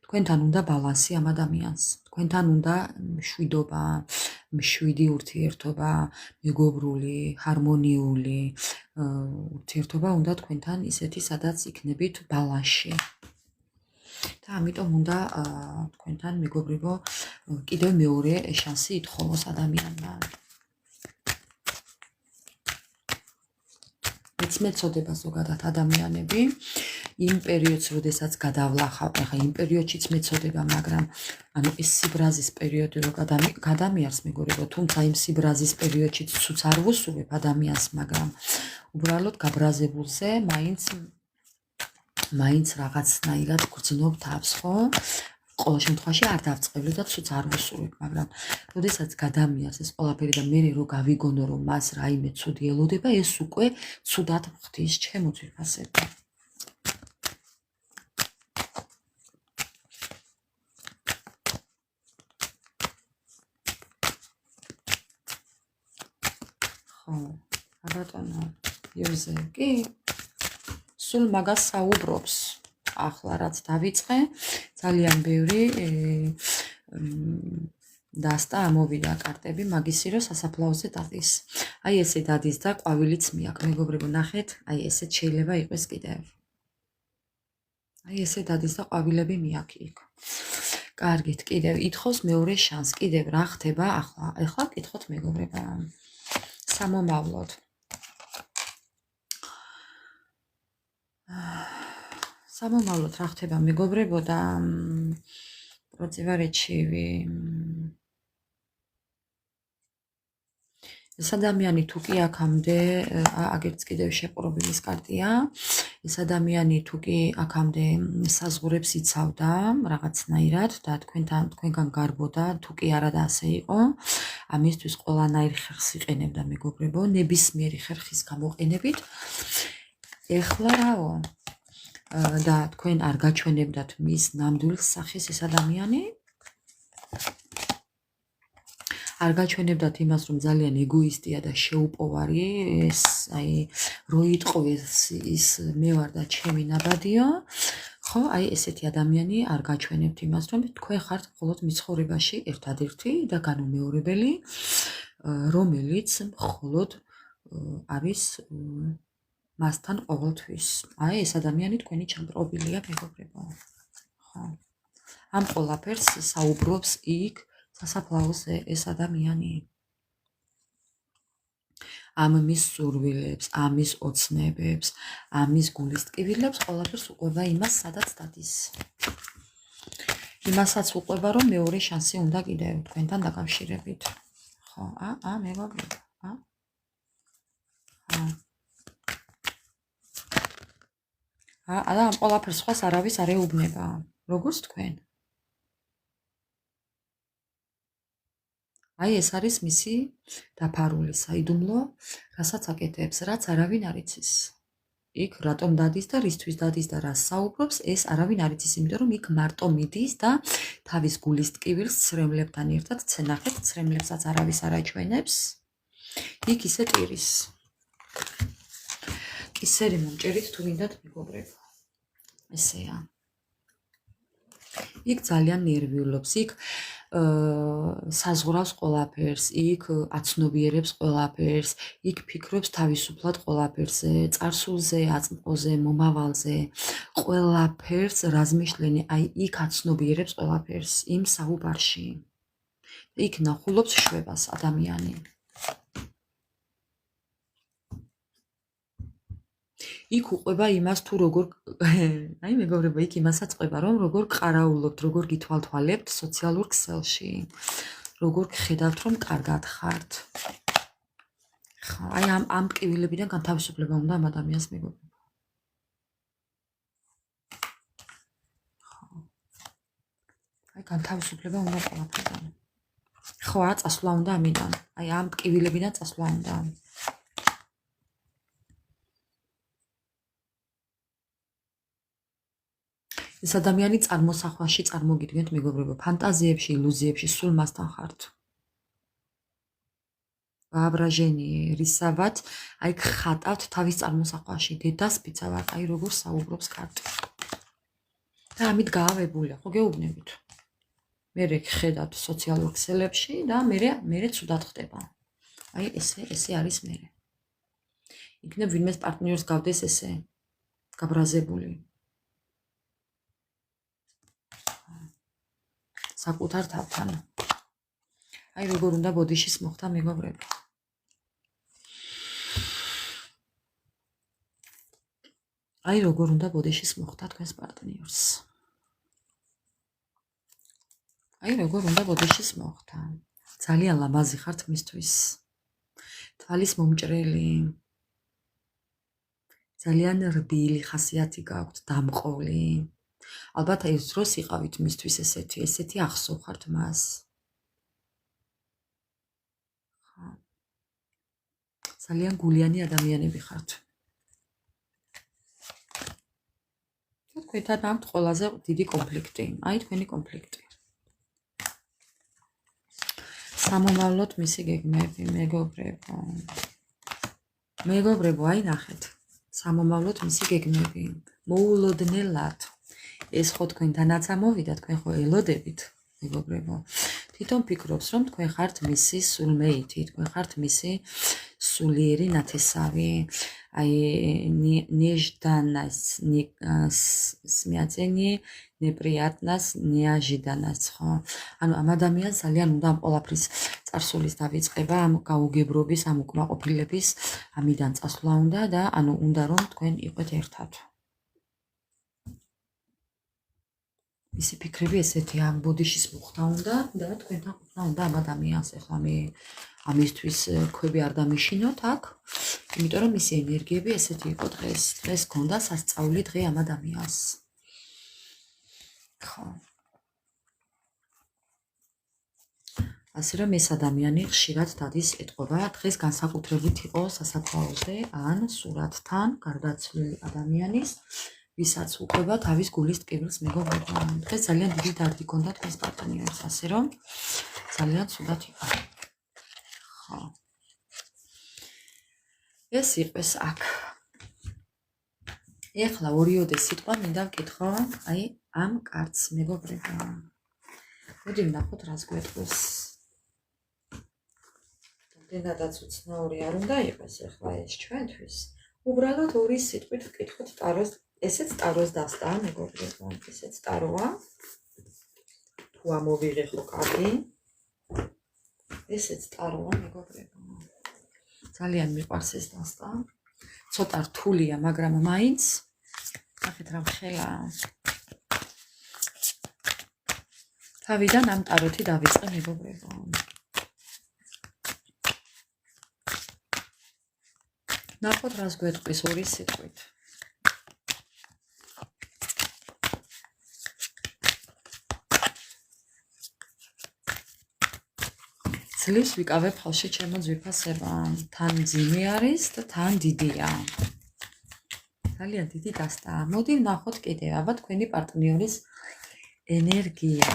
თქვენთან უნდა ბალანსი ამ ადამიანს. თქვენთან უნდა მშვიდობა, მშვიდი ურთიერთობა, მეგობრული, ჰარმონიული ურთიერთობა უნდა თქვენთან ისეთი, სადაც იქნებით ბალანსში. და ამიტომ უნდა თქვენთან მეგობრებო კიდევ მეორე შანსი ითხოვოს ადამიანმა. მეცოდება ზოგადად ადამიანები იმ პერიოდს, როდესაც გადავლახავთ, ახლა იმ პერიოდშიც მეცოდება, მაგრამ ანუ ეს სიბრაზის პერიოდი რო გადამიარს მეგობრებო, თუმცა იმ სიბრაზის პერიოდშიც ცუც არ ვუსურვებ ადამიანს, მაგრამ უბრალოდ გაბრაზებულზე მაინც რაღაცნაირად გრძნობ თავს, ხო? ყოველ შემთხვევაში არ დავწყევლებ და ცუც არ ვუსურვებ, მაგრამ როდესაც გადამიარს ეს ყველაფერი და მე რო გავიგონო რომ მას რაიმე ცუდი ელოდება, ეს უკვე ცუდად ხდის ჩემო ძვირფასებო. ხო, ბატონო, იოზე, კი, სულ მაგას საუბრობს. ახლა რაც დავიწყე, ძალიან ბევრი დასტა ამოვიდა კარტები, მაგისი რომ სასაფლაოზე დადის. ესე დადის და ყვავილიც მიაქვს, მეგობრებო, ნახეთ, ესეც შეიძლება იყოს კიდევ. ესე დადის და ყვავილები მიაქვს იქ. კარგით, კიდევ ითხოვს მეორე შანსს, კიდევ რა ხდება ახლა კითხოთ მეგობრებო. სამომავლოდ. სამომავლოდ რა ხდება მეგობრებო და პროტივარეჩივი. ეს ადამიანი თუ კი აქამდე, აგერც კიდევ შეპყრობილის კარტია, ეს ადამიანი თუ კი აქამდე საზღურებს იცავდა რაღაცნაირად და თქვენგან გარბოდა, თუ კი არა და ასე იყო, ამისთვის ყველანაირ ხერხს იყენებდა მეგობრებო, ნებისმიერი ხერხის გამოყენებით. ეხლა რაო? და თქვენ არ გაჩვენებდათ მის ნამდვილ სახეს ეს ადამიანი? არ გაჩვენებდათ იმას, რომ ძალიან ეგოისტია და შეუპოვარი, რო იტყვეს ის მე ვარ და ჩემი ნაბადიო, ხო, აი ესეთი ადამიანი არ გაჩვენებთ იმას, რომ თქვენ ხართ მხოლოდ მიცხოვრებაში ერთადერთი და განუმეორებელი, რომელიც მხოლოდ არის მასთან ყოველთვის. აი ეს ადამიანი თქვენი ჩამპრობილია, მეგობრებო. ხო. ამ ყველაფერს საუბრობს იქ სასაფლაოზე ეს ადამიანი. ამ მის სურვილებს, ამის ოცნებებს, ამის გულის ტკივილებს ყველაფერს უყვება იმას, სადაც დადის. იმასაც უყვება, რომ მეორე შანსი უნდა კიდევ თქვენთან დაკავშირებით. ხო, მეგობრებო, და ამ ყველაფერს სხვას არავის არ ეუბნება. როგორც თქვენ. აი ეს არის მისი დაფარული საიდუმლო, რასაც აკეთებს, რაც არავინ არ იცის. იქ რატომ დადის და რისთვის დადის და რას საუბრობს, ეს არავინ არ იცის, იმიტომ რომ იქ მარტო მიდის და თავის გულის ტკივილს ცრემლებთან ერთად ცენახეთ, ცრემლებსაც არავის არ აჩვენებს. იქ ისე ტირის. კისერი მომჭერით თუ გინდათ მეგობრებო. ესეა. იქ ძალიან ნერვიულობს, იქ საზღვრავს ყველაფერს, იქ აცნობიერებს ყველაფერს, იქ ფიქრობს თავისუფლად ყველაფერზე, წარსულზე, აწმყოზე, მომავალზე, ყველაფერს რაზმიშლენი, აი იქ აცნობიერებს ყველაფერს იმ საუბარში. იქ ნახულობს შვებას ადამიანი. იქ უყვება იმას თუ როგორ აი მეგობრებო, იქ იმასაც ყვება, რომ როგორ ყარაულობთ, როგორ გითვალთვალებთ სოციალურ ქსელში, როგორ გხედავთ, რომ კარგად ხართ. ხო, აი ამ ტკივილებიდან განთავისუფლება უნდა ამ ადამიანს, მეგობრებო. ხო. აი განთავისუფლება უნდა ყველაფერიდან. ხო, წასვლა უნდა ამიდან. აი ამ ტკივილებიდან წასვლა უნდა. ეს ადამიანი წარმოსახვაში წარმოგიდგენთ მეგობრებო, ფანტაზიებში, ილუზიებში, სულ მასთან ხართ. ვაბრაჟენიე, რისავად, აი ხატავთ თავის წარმოსახვაში, დედას ფიცავარ, აი როგორ საუბრობს კარტი. და ამით გაავებულია, ხო გეუბნებით. მერე ხედავთ სოციალურ ქსელებში და მერე ცუდად ხდება. აი ესე არის მერე. იქნებ ვინმეს პარტნიორს გავდეს ესე გაბრაზებული. საკუთარ თავთან. აი როგორ უნდა ბოდიშის მოხდა მეგობრებო. აი როგორ უნდა ბოდიშის მოხდა თქვენს პარტნიორს. აი როგორ უნდა ბოდიშის მოხდა. ძალიან ლამაზი ხართ მისთვის. თვალის მომჭრელი. ძალიან რბილი ხასიათი გაქვთ, დამყოლი. ალბათ ეს დროს იყავით მისთვის ესეთი ახსოვხართ მას. ძალიან გულიანი ადამიანები ხართ. თქვენთან აქვთ ყველაზე დიდი კონფლიქტი, აი თქვენი კონფლიქტი. სამომავლოდ მისი გეგმები, მეგობრებო. მეგობრებო, აი ნახეთ. სამომავლოდ მისი გეგმები. მოულოდნელად. ეს ხო თქვენთანაც ამოვიდა, თქვენ ხო ელოდებით, მეგობრებო. თვითონ ფიქრობს, რომ თქვენ ხართ მისი სულმეითი, თქვენ ხართ მისი სულიერი ნათესავი. აი нежданность, смятение, неприятность, неожиданность, ხო? ანუ ამ ადამიანს ძალიან უნდა ამ ყველაფრის წარსულის დავიწყება, ამ გაუგებრობის, ამ უკმაყოფილების, ამიდან წასვლა უნდა და ანუ უნდა რომ თქვენ იყოთ ერთად. მისი ფიქრები ესეთია, ამ ბოდიშის მოხდა უნდა და თქვენთან ყოფნა უნდა ამ ადამიანს. ეხლა მე ამისთვის ქვები არ დამიშინოთ აქ, იმიტომ რომ მისი ენერგიები ესეთი იყო დღეს. დღეს გონდა სასწაული დღე ამ ადამიანს. ხო. ასე რომ ეს ადამიანი ხშირად დადის ეტყობა, დღეს განსაკუთრებით იყო სასაფლაოზე ან სურათთან გარდაცვლილი ადამიანის, ვისაც უყვება თავის გულის ტკივილს მეგობრებო. დღეს ძალიან დიდი დარდი ჰქონდა თქვენს პარტნიორს, ასე რომ ძალიან ცუდად იყო. ხო. ეს იყოს აქ. ეხლა ორიოდე სიტყვა მინდა ვკითხო, აი ამ კარტს მეგობრებო. მოდი ვნახოთ რას გვეტყვის. დედადაც უცნაური არ უნდა იყოს ეხლა ეს ჩვენთვის. უბრალოდ ორი სიტყვით ვკითხოთ ტაროს, ესეც ტაროს დასტაა მეგობრებო, ესეც ტაროა. თუ ამოვიღე ხო კარგი. ესეც ტაროა მეგობრებო. ძალიან მიყვარს ეს დასტა. ცოტა რთულია, მაგრამ მაინც ნახეთ რა ხელა. თავიდან ამ ტაროთი დავიწყე მეგობრებო. ნახოთ რას გვეტყვის ორი სიტყვით. ძლივს ვიკავებ ხალში ჩემო ძვირფასება. თან მძიმე არის და თან დიდია. ძალიან დიდი დასტაა. მოდი ვნახოთ კიდევ, აბა თქვენი პარტნიორის ენერგია.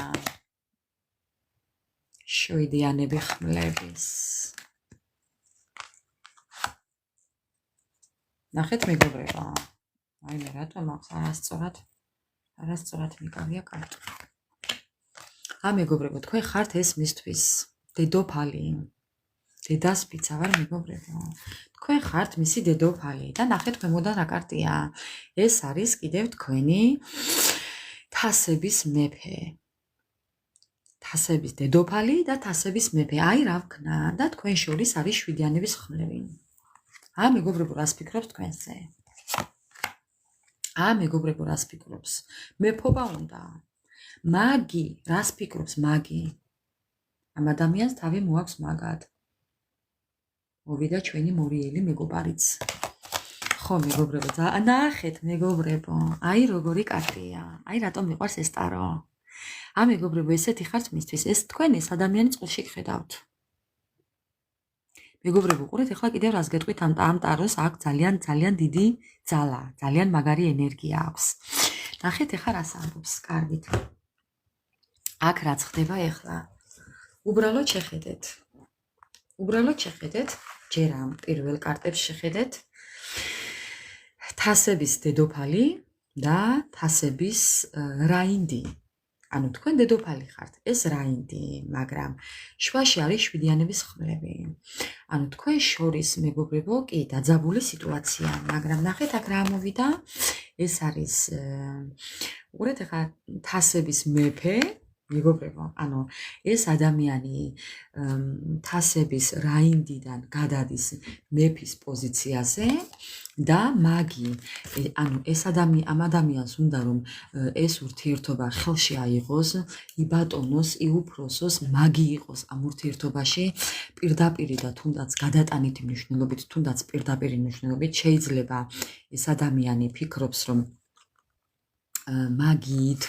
შვიდიანები ხმლების. ნახეთ მეგობრებო. აი მე რატომ აქვს არასწორად მიკავია კარტი. მეგობრებო, თქვენ ხართ ეს მისთვის. დედოფალი. დედასპიცა ვარ მეგობრებო. თქვენ ხართ მისი დედოფალი და ნახეთ ქვემოდან რა კარტია. ეს არის კიდევ თქვენი თასების მეფე. თასების დედოფალი და თასების მეფე. აი რა ვქნა და თქვენ შორის არის შვიდიანების ხმლები. მეგობრებო, რას ფიქრობს თქვენზე? მეგობრებო, რას ფიქრობს? მეფობა უნდა. მაგი, რას ფიქრობს მაგი? ამ ადამიანს თავი მოაქვს მაგად. მოვიდა ჩვენი მორიელი მეგობარიც. ხო მეგობრებო, ნახეთ მეგობრებო, აი როგორი კარტია. აი რატომ მიყვარს ეს ტარო. მეგობრებო, ესეთი ხართ მისთვის, ეს თქვენ ეს ადამიანი წყალში გხედავთ. მეგობრებო, ყურეთ ახლა კიდევ რას გეტყვით ამ ტაროს აქვს ძალიან დიდი ძალა, ძალიან მაგარი ენერგია აქვს. ნახეთ ახლა რას ამბობს, კარგით. აქ რაც ხდება ახლა. უბრალოდ შეხედეთ, ჯერ ამ პირველ კარტებს შეხედეთ. თასების დედოფალი და თასების რაინდი. ანუ თქვენ დედოფალი ხართ, ეს რაინდი, მაგრამ შვაში არის შვიდიანების ხმლები. ანუ თქვენ შორის მეგობრებო, კი დაძაბული სიტუაცია, მაგრამ ნახეთ აქ რა მოვიდა. ეს არის უყურეთ ახლა თასების მეფე. მეგობრებო, ანუ ეს ადამიანი თასების რაინდიდან გადადის მეფის პოზიციაზე და მაგი, ანუ ეს ამ ადამიანს უნდა რომ ეს ურთიერთობა ხელში აიღოს, იბატონოს, იუფროსოს, მაგი იყოს ამ ურთიერთობაში, პირდაპირი და თუნდაც გადატანითი მნიშვნელობით, თუნდაც პირდაპირი მნიშვნელობით შეიძლება ეს ადამიანი ფიქრობს, რომ მაგით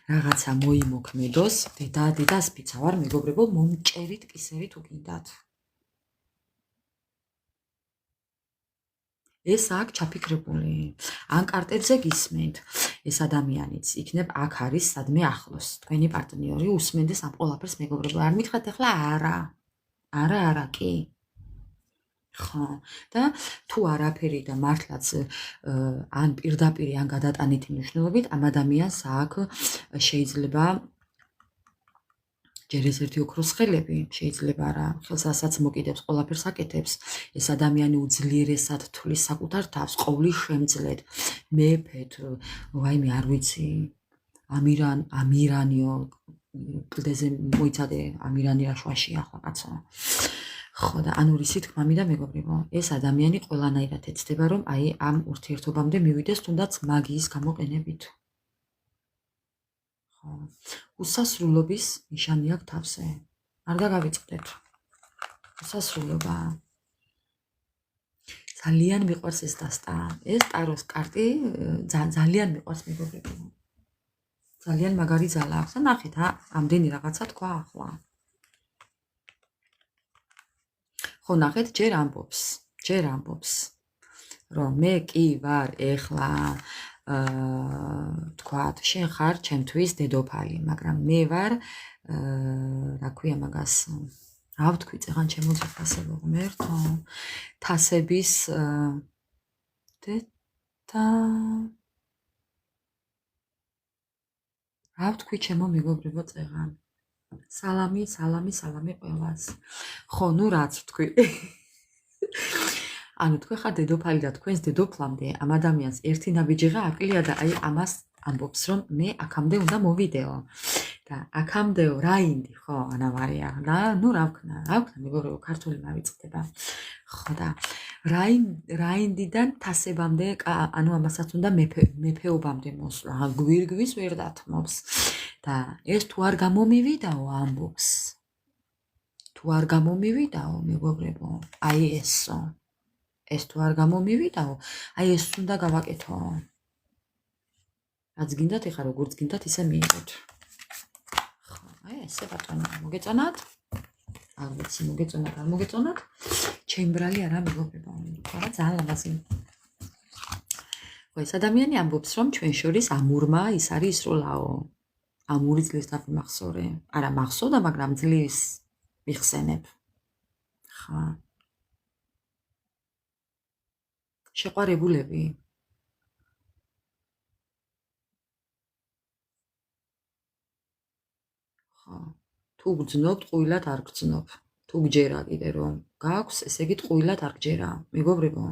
რაღაცა მოიმოქმედოს. დედასპიცა ვარ მეგობრებო, მომჭერით კისერით უკიდათ. ეს აქ ჩაფიქრებული. ან კარტებზე გისმენთ. ეს ადამიანიც იქნებ აქ არის სადმე ახლოს. თქვენი პარტნიორი უსმენდეს ამ ყველაფერს მეგობრებო. არ მითხრათ ახლა არა კი. ხო, და თუ არაფერი და მართლაც ან პირდაპირი ან გადატანითი მნიშვნელობით ამ ადამიანს აქ შეიძლება ჯერ ეს ერთი ოქროს ხელები, შეიძლება რა, ხელსაც მოკიდებს, ყველაფერს აკეთებს. ეს ადამიანი უძლიერესად თვლის საკუთარ თავს, ყოვლის შემძლედ, მეფეთ, ვაიმე არ ვიცი, ამირანიო, კლდეზე მოიცადე, ამირანი რა შვაშია ახლა კაცო. ხო და ან ორი სიტყვა მინდა მეგობრებო, ეს ადამიანი ყველანაირად ეცდება რომ აი ამ ურთიერთობამდე მივიდეს თუნდაც მაგიის გამოყენებით. ხო. უსასრულობის ნიშანი აქვს თავზე. არ დაგავიწყდეთ. უსასრულობა. ძალიან მიყვარს ეს დასტა. ეს ტაროს კარტი ძალიან მიყვარს მეგობრებო. ძალიან მაგარი ძალა აქვს. ნახეთ, ამდენი რაღაცა თქვა ახლა. ხო ნახეთ, ჯერ ამბობს, რომ მე კი ვარ ეხლა თქვათ, შენ ხარ ჩემთვის დედოფალი, მაგრამ მე ვარ რა ქვია მაგას, რა ვთქვი, წეღან შემოძვირფასებო ღმერთო, თასების და რა ვთქვი ჩემო მეგობრებო წეღან სალამი ყველას ხო ნუ რაც ვთქვი ანუ თქვენ ხარ დედოფალი და თქვენს დედოფლამდე ამ ადამიანს ერთი ნაბიჯიღა აკლია და აი ამას ამბობს რომ მე აქამდე უნდა მოვიდეო და აქამდეო რაინდი ხო ანა მარია და ნუ რა ვქნა მეგობრებო ქართული მავიწყდება ხო და რაინდიდან თასებამდე ანუ ამასაც უნდა მეფეობამდე მოსვლა გვირგვის ვერ დათმობს და ეს თუ არ გამომივიდაო ამბობს თუ არ გამომივიდაო მეგობრებო აი ესო ეს თუ არ გამომივიდაო აი ეს უნდა გავაკეთო რაც გინდათ ეხა როგორც გინდათ ისე მიიღოთ ხო აი ესე ბატონო მოგეწონათ არ ვიცი მოგეწონათ არ მოგეწონათ ჩემი ბრალი არა მეგობრებო რა ძალიან ლამაზი ხო ეს ადამიანი ამბობს რომ ჩვენ შორის ამურმა ის არის როლაო ამური ძლივს დაფიმახსოვრე არა მახსოვდა მაგრამ ძლივს მიხსენებ ხა შეყვარებულები ხო თუ გძნობ ტყუილად არ გძნობ თუ გჯერა კიდე რომ გაქვს ესე იგი ტყუილად არ გჯერა მეგობრებო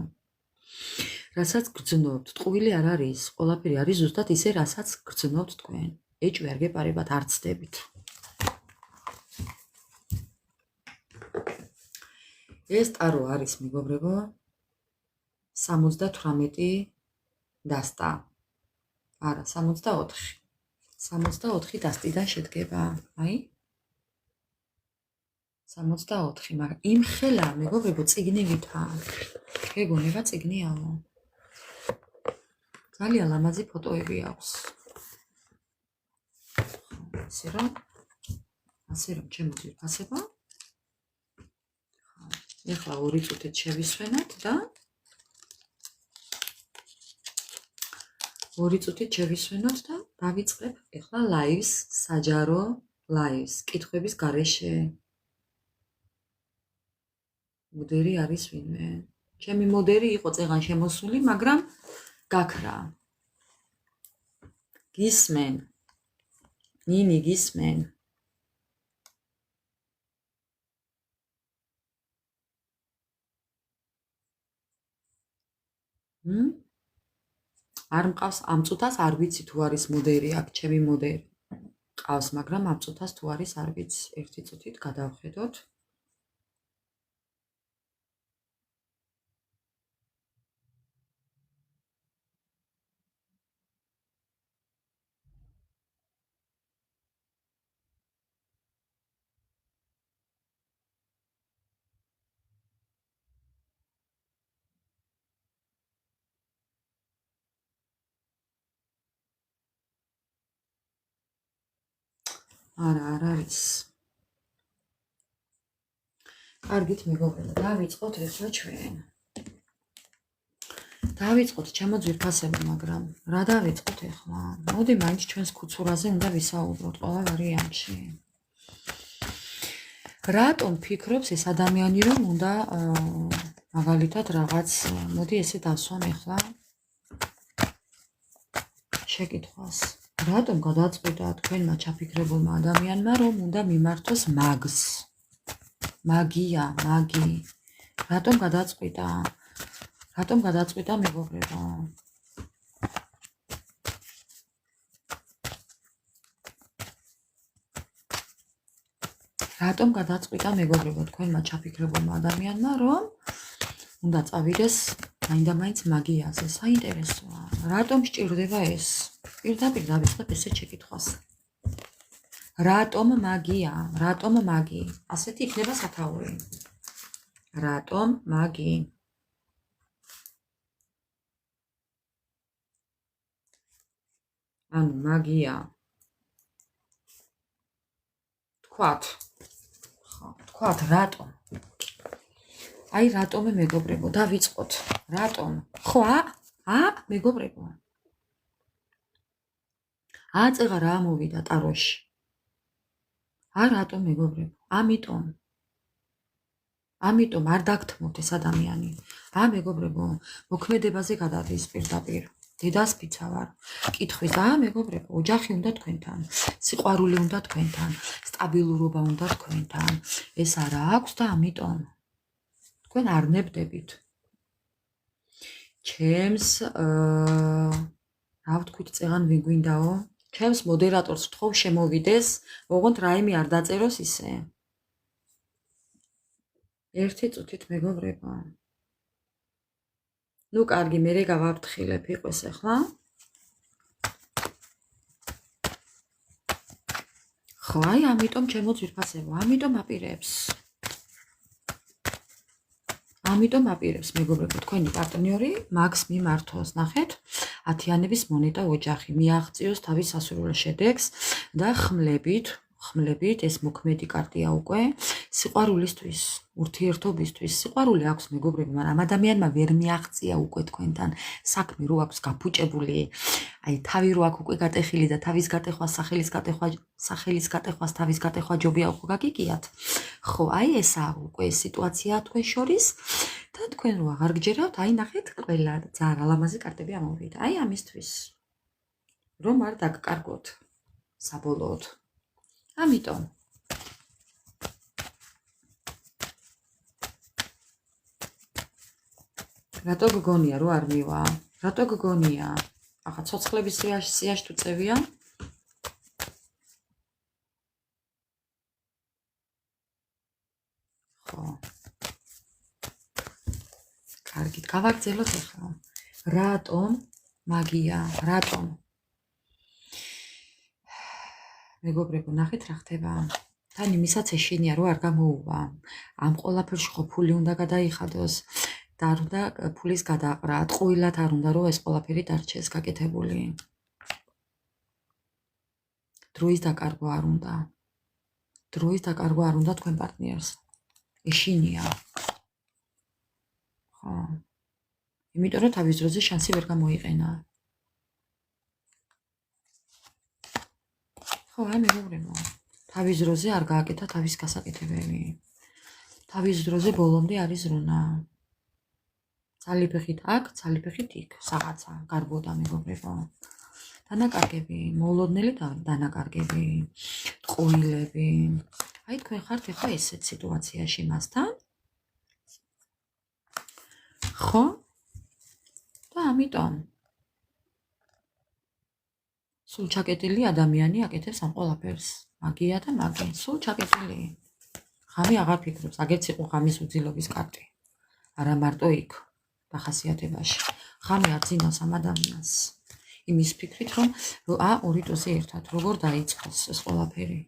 რასაც გძნობთ ტყუილი არ არის ყველაფერი არის ზუსტად ისე რასაც გძნობთ თქვენ ეჭვი არ გეპარებათ არ ცდებით ეს ტარო არის მეგობრებო 78 დასტა არა 64 დასტიდან შედგება აი 64 მაგრამ იმ ხელა მეგობრებო წიგნივითა გეგონება წიგნიაო ძალიან ლამაზი ფოტოები აქვს ასე რომ ჩემო ძვირფასება ეხლა 2 წუთით შევისვენოთ და 2 წუთით შევისვენოთ და დავიწყებ ეხლა ლაივს საჯარო ლაივს კითხვების გარეშე მოდერი არის ვინმე ჩემი მოდერი იყო წეღან შემოსული მაგრამ გაქრა გისმენ ნინი გისმენ არ მყავს ამ წუთას არ ვიცი თუ არის მოდერი აქ ჩემი მოდერი ყავს მაგრამ ამ წუთას თუ არის არ ვიცი 1 წუთით გადავხედოთ არა არ არის კარგით მეგობრებო დავიწყოთ ეხლა ჩვენ დავიწყოთ ჩემო ძვირფასებო მაგრამ რა დავიწყოთ ეხლა მოდი მაინც ჩვენს ქუცურაზე უნდა ვისაუბროთ ყველა ვარიანტში რატომ ფიქრობს ეს ადამიანი რომ უნდა მაგალითად რაღაც მოდი ესე დავსვამ ეხლა შეკითხვას რატომ გადაწყვიტა თქვენმა ჩაფიქრებულმა ადამიანმა რომ უნდა მიმართოს მაგს მაგია მაგი რატომ გადაწყვიტა მეგობრებო რატომ გადაწყვიტა მეგობრებო თქვენმა ჩაფიქრებულმა ადამიანმა რომ უნდა წავიდეს მაინდა-მაინც მაგიაზე საინტერესოა რატომ სჭირდება ეს პირდაპირ დავიწყებ ესე შეკითხვას რატომ მაგია რატომ მაგი ასეთი იქნება სათაური რატომ მაგი ანუ მაგია თქვათ რატომ აი რატომ მეგობრებო დავიწყოთ რატომ ხო მეგობრებო წეღა რა მოვიდა ტაროში რატომ მეგობრებო ამიტომ ამიტომ არ დაგთმოთ ეს ადამიანი. მეგობრებო, მოქმედებაზე გადადის პირდაპირ. დედას ფიცა ვარ. კითხვის, მეგობრებო, ოჯახი უნდა თქვენთან, სიყვარული უნდა თქვენთან, სტაბილურობა უნდა თქვენთან. ეს არა აქვს და ამიტომ თქვენ არ ნებდებით. ჩემს რა ვთქვით, წეღან ვინ გვინდაო? ჩემს მოდერატორს ვთხოვ შემოვიდეს, ოღონდ რაიმე არ დაწეროს ისე. ერთი წუთით მეგობრებო. ნუ კარგი, მე გავაფრთხილებ იყოს ახლა. ხო, აი ამიტომ ჩემო ძვირფასებო, ამიტომ აპირებს მეგობრებო, თქვენი პარტნიორი მაგს მიმართოს, ნახეთ, ათიანების მონეტა ოჯახი, მიაღწიოს თავის სასურველ შედეგს და ხმლებით, ეს მოქმედი კარტია უკვე, სიყვარულისთვის, ურთიერთობისთვის, სიყვარული აქვს მეგობრებო, მაგრამ ადამიანმა ვერ მიაღწია უკვე თქვენთან, საქმე რო აქვს გაფუჭებული, აი თავი რო აქვს უკვე გატეხილი და თავის გატეხვა, სახელის გატეხვას თავის გატეხვა ჯობია უკვე გაგიგიათ. ხო, აი ესაა უკვე სიტუაცია თქვენ შორის და თქვენ რო აღარ გჯერავთ, აი ნახეთ, ყველა ძალიან ლამაზი კარტები ამოვიდა. აი ამისთვის რომ არ დაგკარგოთ საბოლოოდ. ამიტომ რატო გგონია რომ არ მივა? რატო გგონია? ახლა ცოცხლების სიაში თუ წევია? ხო. კარგით, გავაგრძელოთ ახლა. რატომ მაგია? რატომ? მეგობრებო, ნახეთ რა ხდება. თან იმისაც ეშინია რომ არ გამოუვა. ამ ყველაფერში ყოფილი უნდა გადაიხადოს და არ უნდა ფულის გადაყრა. ტყუილად არ უნდა რომ ეს ყველაფერი დარჩეს გაკეთებული. დროის დაკარგვა არ უნდა. დროის დაკარგვა არ უნდა თქვენ პარტნიორს. ეშინია. ხო. იმიტომ რომ თავის დროზე შანსი ვერ გამოიყენა. ხო, აი მეგობრებო, თავის დროზე არ გააკეთა თავის გასაკეთებელი. თავის დროზე ბოლომდე არის რონა. ძალიფეხით აქ, ძალიფეხით იქ, საღაცა, გარბოდა მეგობრებო. დანაკარგები, მოულოდნელი დანაკარგები, ტყუილები. აი თქვენ ხართ ახლა ესეთ სიტუაციაში მასთან. ხო? და ამიტომ სულ ჩაკეტილი ადამიანი აკეთებს ამ ყველაფერს. მაგია და მაგი, სულ ჩაკეტილი. ღამე აღარ ფიქრობს, აგერც იყო ღამის უძილობის კარტი. არა მარტო იქ, დახასიათებაში. ღამე არ ძინავს ამ ადამიანს. იმის ფიქრით, რომ ორი ტოზი ერთად, როგორ დაიწყოს ეს ყველაფერი.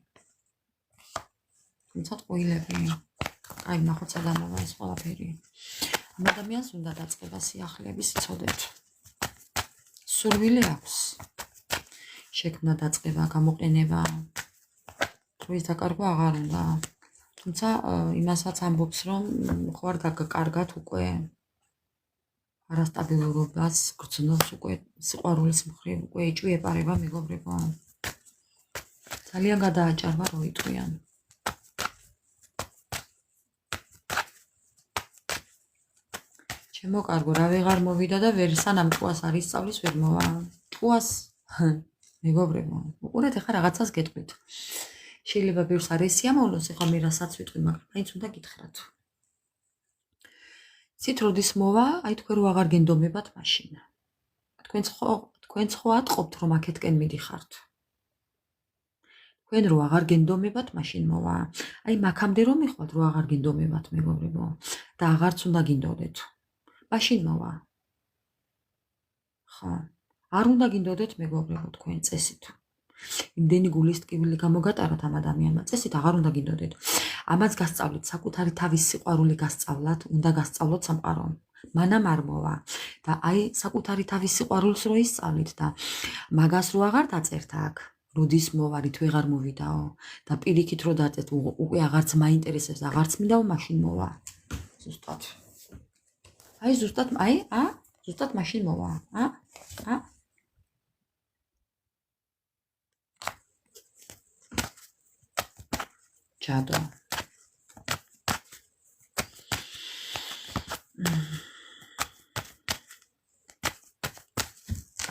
თუმცა ტყუილები, აი ნახოთ სადამოვა ეს ყველაფერი. ამ ადამიანს უნდა დაწყება სიახლეები სიცოდეთ. სურვილი აქვს. შექმნა დაწყება, გამოყენება, დროის დაკარგვა აღარ უნდა. თუმცა იმასაც ამბობს, რომ ხوار დაგკარგათ უკვე არასტაბილურობას, გრძნობს უკვე სიყვარულის მხრივ, უკვე იჭვი ეპარება მეგობრებო. ძალიან გადააჭარბა რო იტყვიან. ჩემო კარგო, რა ვეღარ მოვიდა და ვერ სანამ ჭუას არ ისწავლის ვერ მოვა. ჭუას მეგობრებო, უყურეთ ახლა რაღაცას გეტყვით. შეიძლება ბევრს არ ესიამოვნოს, ახლა მე რასაც ვიტყვი, მაგრამ მაინც უნდა გითხრათ. ცით როდის მოვა, აი თქვენ რო აღარ გენდომებათ მაშინ. თქვენც ხო ატყობთ რომ აქეთკენ მიდიხართ. თქვენ რო აღარ გენდომებათ მაშინ მოვა. აი მაგამდე რომ მიხვალთ რო აღარ გენდომებათ მეგობრებო და აღარც უნდა გინდოდეთ. მაშინ მოვა. ხო. არ უნდა გინდოდეთ მეგობრებო თქვენ წესით. იმდენი გულის ტკივილი გამოგატაროთ ამ ადამიანმა, წესით აღარ უნდა გინდოდეთ. ამაც გასწავლეთ, საკუთარი თავის სიყვარული გასწავლათ, უნდა გასწავლოთ სამყარო. მანამ არ მოვა და აი საკუთარი თავის სიყვარულს რო ისწავლით და მაგას რო აღარ დაწერთ აქ, როდის მოვა, რით ვეღარ მოვიდაო და პირიქით რო დაწერთ, უკვე აღარც მაინტერესებს, აღარც მინდაო, მაშინ მოვა. ზუსტად. აი ზუსტად, ზუსტად მაშინ მოვა. ჯადო.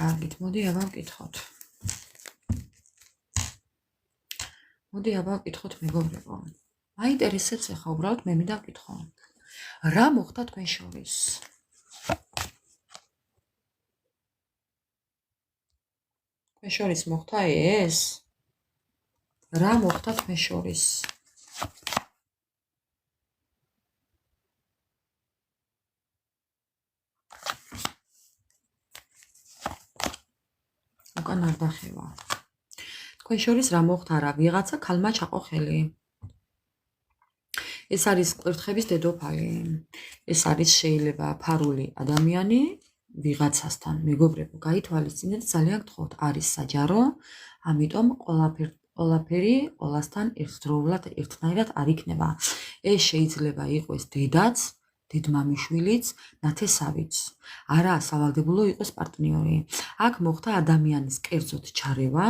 კარგით, მოდი აბა ვკითხოთ. მეგობრებო. მაინტერესებს ახლა უბრალოდ მე მინდა ვკითხო. რა მოხდა თქვენ შორის? თქვენ შორის მოხდა ეს? რა მოხდა თქვენ შორის? უკან არ დახევა. თქვენ შორის რა მოხდა რა? ვიღაცა ქალმა ჩაყო ხელი. ეს არის კვირთხების დედოფალი. ეს არის შეიძლება ფარული ადამიანი ვიღაცასთან. მეგობრებო, გაითვალისწინეთ, ძალიან გთხოვთ, არის საჯარო, ამიტომ ყველაფერი ყველასთან ერთდროულად ერთნაირად არ იქნება. ეს შეიძლება იყოს დედაც, დედმამიშვილიც, ნათესავიც. არა სავალდებულო იყოს პარტნიორი. აქ მოხდა ადამიანის კერძოდ ჩარევა,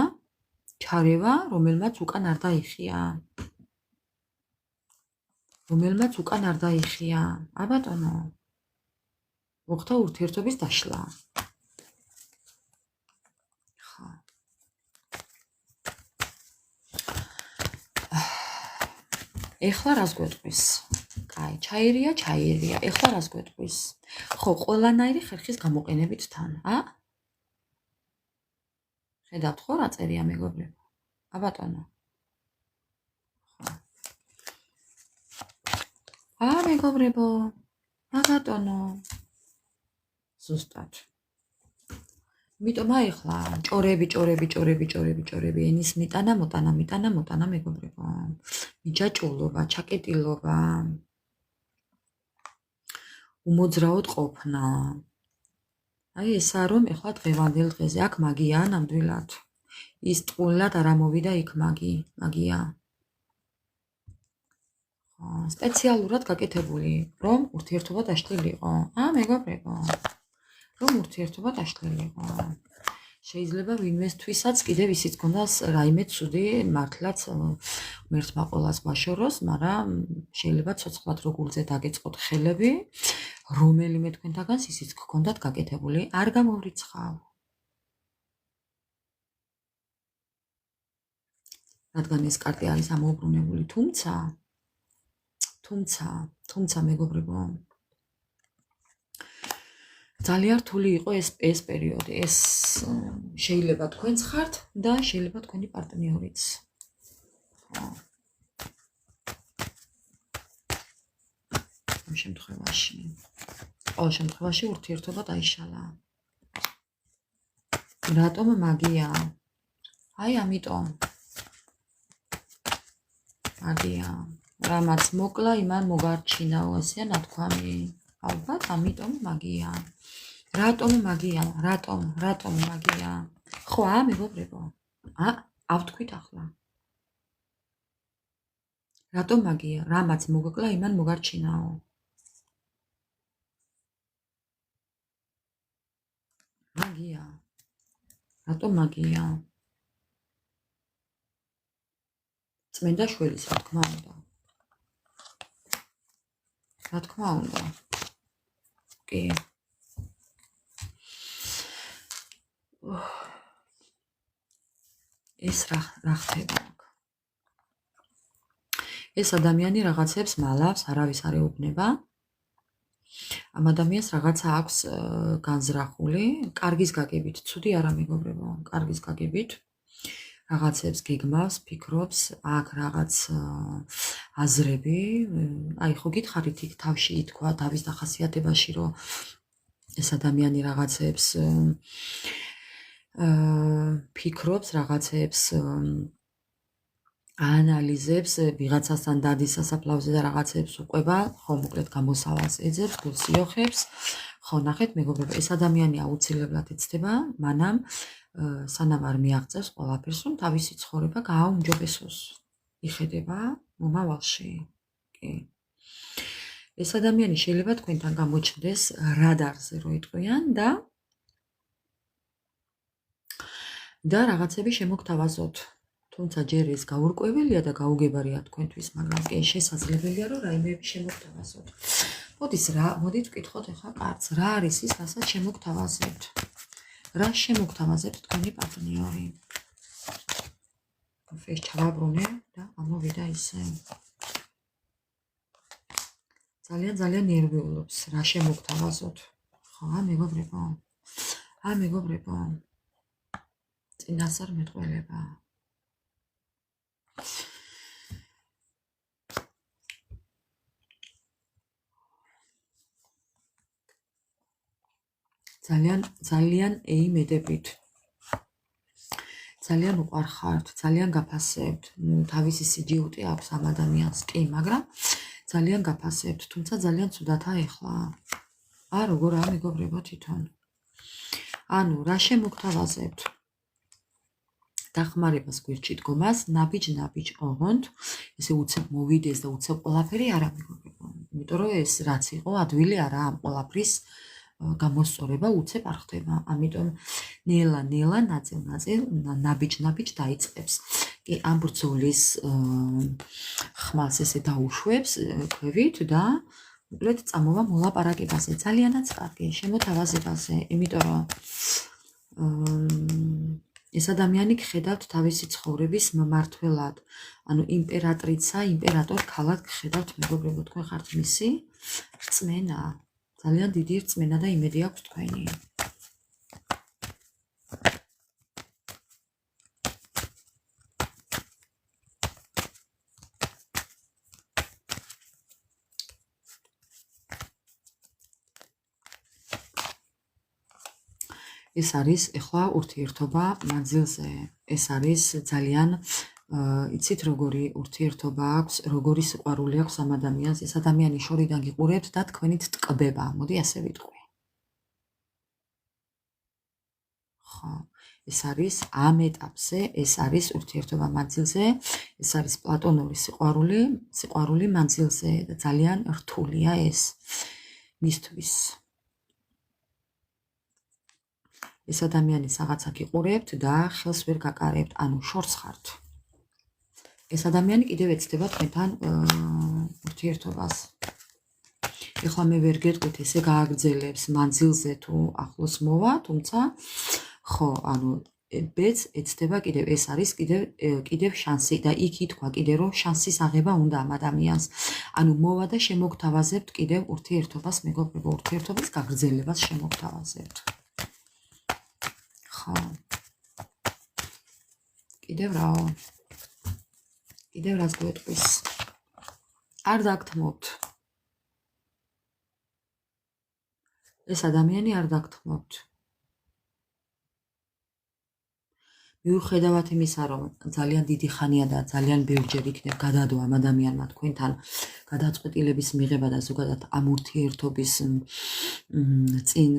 რომელმაც უკან არ დაიხია. აბატონო. მოხდა ურთიერთობის დაშლა. ხა. ეხლა რას გვეტყვის? კაი, ჩაირია. ეხლა რას გვეტყვის? ხო, ყველანაირი ხერხის გამოყენებით თან, ხედავთ ხო რა წერია მეგობრებო? აბატონო. მეგობრებო, აბატონო. ზუსტად. იმიტომ ახლა ჭორები, ენის მიტანა მეგობრებო. მიჯაჭულობა, ჩაკეტილობა. უმოძრაოდ ყოფნა. აი ესა რომ ახლა დღევანდელ დღეზე აქ მაგია ნამდვილად. ის ტყუილად არ ამოვიდა იქ მაგია. სპეციალურად გაკეთებული, რომ ურთიერთობა დაშლილიყო. მეგობრებო, რომ ურთიერთობა დაშლილიყო. შეიძლება ვინმესთვისაც კიდევ ისიც გქონდას რაიმე ცუდი მართლაც მერთმა ყოველას ვაშოროს, მაგრამ შეიძლება ცოცხლად როგულზე დაგეწყოთ ხელები, რომელიმე თქვენთაგანს ისიც გქონდათ გაკეთებული, არ გამოვრიცხავ. რადგან ეს კარტი არის ამოუბრუნებული, თუმცა მეგობრებო, ძალიან რთული იყო ეს პერიოდი. ეს შეიძლება თქვენც ხართ და შეიძლება თქვენი პარტნიორიც. ამ შემთხვევაში ურთიერთობა დაიშალა. რატომ მაგია? აი ამიტომ. მაგია. რამაც მოკლა, იმან მოგარჩინაო, ესეა ნათქვამი. ალბათ ამიტომ მაგია. რატომ მაგია? ხო, მეგობრებო. ავთქვით ახლა. რატომ მაგია? რამაც მოგკლა, იმან მოგარჩინაო. მაგია. რატომ მაგია? წმენდა შველის, რა თქმა უნდა. კი. ეს რა ხდება აქ? ეს ადამიანი რაღაცებს მალავს, არავის არ ეუბნება. ამ ადამიანს რაღაცა აქვს განზრახული, კარგის გაგებით, ცუდი არა მეგობრებო, კარგის გაგებით. რაღაცებს გეგმავს, ფიქრობს, აქ რაღაც აზრები, აი ხო გითხარით იქ თავში ითქვა თავის დახასიათებაში, რომ ეს ადამიანი რაღაცებს ფიქრობს, რაღაცებს ანალიზებს, ვიღაცასთან დადის სასაფლაოზე და რაღაცებს უყვება, ხო მოკლედ გამოსავალს ეძებს, გულს იოხებს. ხო, ნახეთ მეგობრებო, ეს ადამიანი აუცილებლად ეცდება, მანამ სანამ არ მიაღწევს ყველაფერს, რომ თავისი ცხოვრება გააუმჯობესოს. იხედება მომავალში. კი. ეს ადამიანი შეიძლება თქვენთან გამოჩნდეს რადარზე რო იტყვიან და რაღაცები შემოგთავაზოთ. თუმცა ჯერ ეს გაურკვეველია და გაუგებარია თქვენთვის, მაგრამ კი შესაძლებელია რომ რაიმეები შემოგთავაზოთ. მოდით ვკითხოთ ახლა კარტს, რა არის ის, რასაც შემოგთავაზებთ? რა შემოგთავაზებთ თქვენი პარტნიორი? ეს ჩავაბრუნე და ამოვიდა ისე. ძალიან ნერვიულობს, რა შემოგთავაზოთ. ხო, მეგობრებო. წინასწარ მეტყველება. ძალიან ეიმედებით. ძალიან უყარხართ, ძალიან გაფასებთ. თავისი სიჯიუტი აქვს ამ ადამიანს, კი, მაგრამ ძალიან გაფასებთ, თუმცა ძალიან ცუდათაა ეხლა. როგორა მეგობრებო თვითონ. ანუ რა შემოგთავაზებთ? დახმარებას გვერდში დგომას, ნაბიჯ ოღონდ, ესე უცებ მოვიდეს და უცებ ყველაფერი არა მეგობრებო. იმიტომ რომ ეს რაც იყო, ადვილი არა ამ ყველაფრის გამოსწორება უცებ არ ხდება. ამიტომ ნელა ნაწილ ნაბიჯ დაიწყებს. კი, ამ ბრძოლის ხმალს ესე დაუშვებს ქვევით და უკლედ წამოვა მოლაპარაკებაზე. ძალიანაც კარგი შემოთავაზებაზე, იმიტომ რომ ეს ადამიანი გხედავთ თავისი ცხოვრების მმართველად, ანუ იმპერატრიცა, იმპერატორ ქალად გხედავთ მეგობრებო, თქვენ ხართ მისი რწმენა. ძალიან დიდი რწმენა და იმედი აქვს თქვენი. ეს არის ახლა ურთიერთობა მანძილზე. ეს არის ძალიან იცით როგორი ურთიერთობა აქვს, როგორი სიყვარული აქვს ამ ადამიანს. ეს ადამიანი შორიდან გიყურებთ და თქვენით ტკბება. მოდი ასე ვიტყვი. ხო, ეს არის ამ ეტაპზე, ეს არის ურთიერთობა მანძილზე, ეს არის პლატონური სიყვარული მანძილზე და ძალიან რთულია ეს მისთვის. ეს ადამიანი რაღაცა გიყურებთ და ხელს ვერ გაკარებთ, ანუ შორს ხართ. ეს ადამიანი კიდევ ეცდება თქვენთან ურთიერთობას. ეხლა მე ვერ გეტყვით ესე გააგრძელებს მანძილზე თუ ახლოს მოვა, თუმცა ხო, ანუ ბეც ეცდება კიდევ, ეს არის კიდევ შანსი და იქ ითქვა კიდევ რომ შანსის აღება უნდა ამ ადამიანს. ანუ მოვა და შემოგთავაზებთ კიდევ ურთიერთობას, მეგობრებო, ურთიერთობის გაგრძელებას შემოგთავაზებთ. ხო. კიდევ რას გვეტყვის? არ დაგთმობთ. ეს ადამიანი არ დაგთმობთ. მიუხედავად იმისა, რომ ძალიან დიდი ხანია და ძალიან ბევრჯერ იქნებ გადადო ამ ადამიანმა თქვენთან გადაწყვეტილების მიღება და ზოგადად ამ ურთიერთობის წინ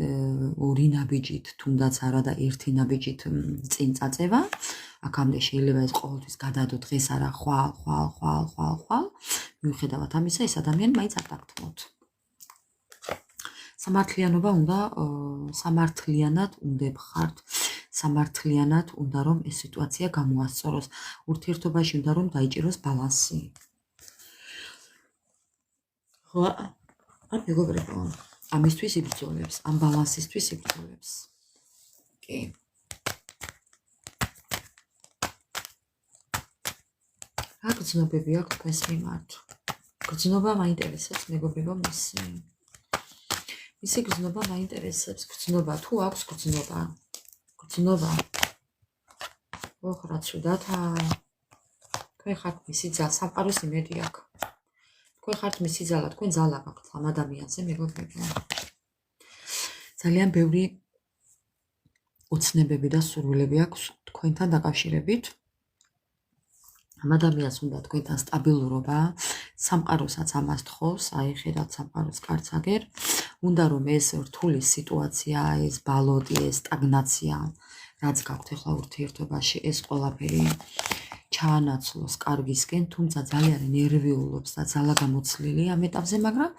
ორი ნაბიჯით, თუნდაც არა და ერთი ნაბიჯით წინ წაწევა, აქამდე შეიძლება ეს ყოველთვის გადადო, დღეს არა, ხვალ. მიუხედავად ამისა, ეს ადამიანი მაინც არ დაგთმობთ. სამართლიანად უნდა ხართ. სამართლიანად უნდა რომ ეს სიტუაცია გამოასწოროს. ურთიერთობაში უნდა რომ დაიჭიროს ბალანსი. ხო, ამ მეგობრებო, ამისთვის იბრძოლებს, ამ ბალანსისთვის იბრძოლებს. კი. რა გრძნობები აქვს თქვენს მიმართ? გრძნობა მაინტერესებს მეგობრებო მისი. მისი გრძნობა მაინტერესებს, გრძნობა თუ აქვს გრძნობა. გრძნობა. ოხ, რა ცუდათაა. თქვენ ხართ მისი ძალა, სამყაროს იმედი აქვს. თქვენ ხართ მისი ძალა, თქვენ ძალა გაქვთ ამ ადამიანზე, მეგობრებო. ძალიან ბევრი ოცნებები და სურვილები აქვს თქვენთან დაკავშირებით. ამ ადამიანს უნდა თქვენთან სტაბილურობა, სამყაროსაც ამას თხოვს, აი ხედავთ სამყაროს კარცაგერ. უნდა რომ ეს რთული სიტუაცია, ეს ბალოტი, ეს სტაგნაცია, რაც გაქვთ ახლა ურთიერთობაში, ეს ყველაფერი ჩაანაცვლოს კარგისკენ, თუმცა ძალიან ნერვიულობს და ძალა გამოცლილია ამ ეტაპზე, მაგრამ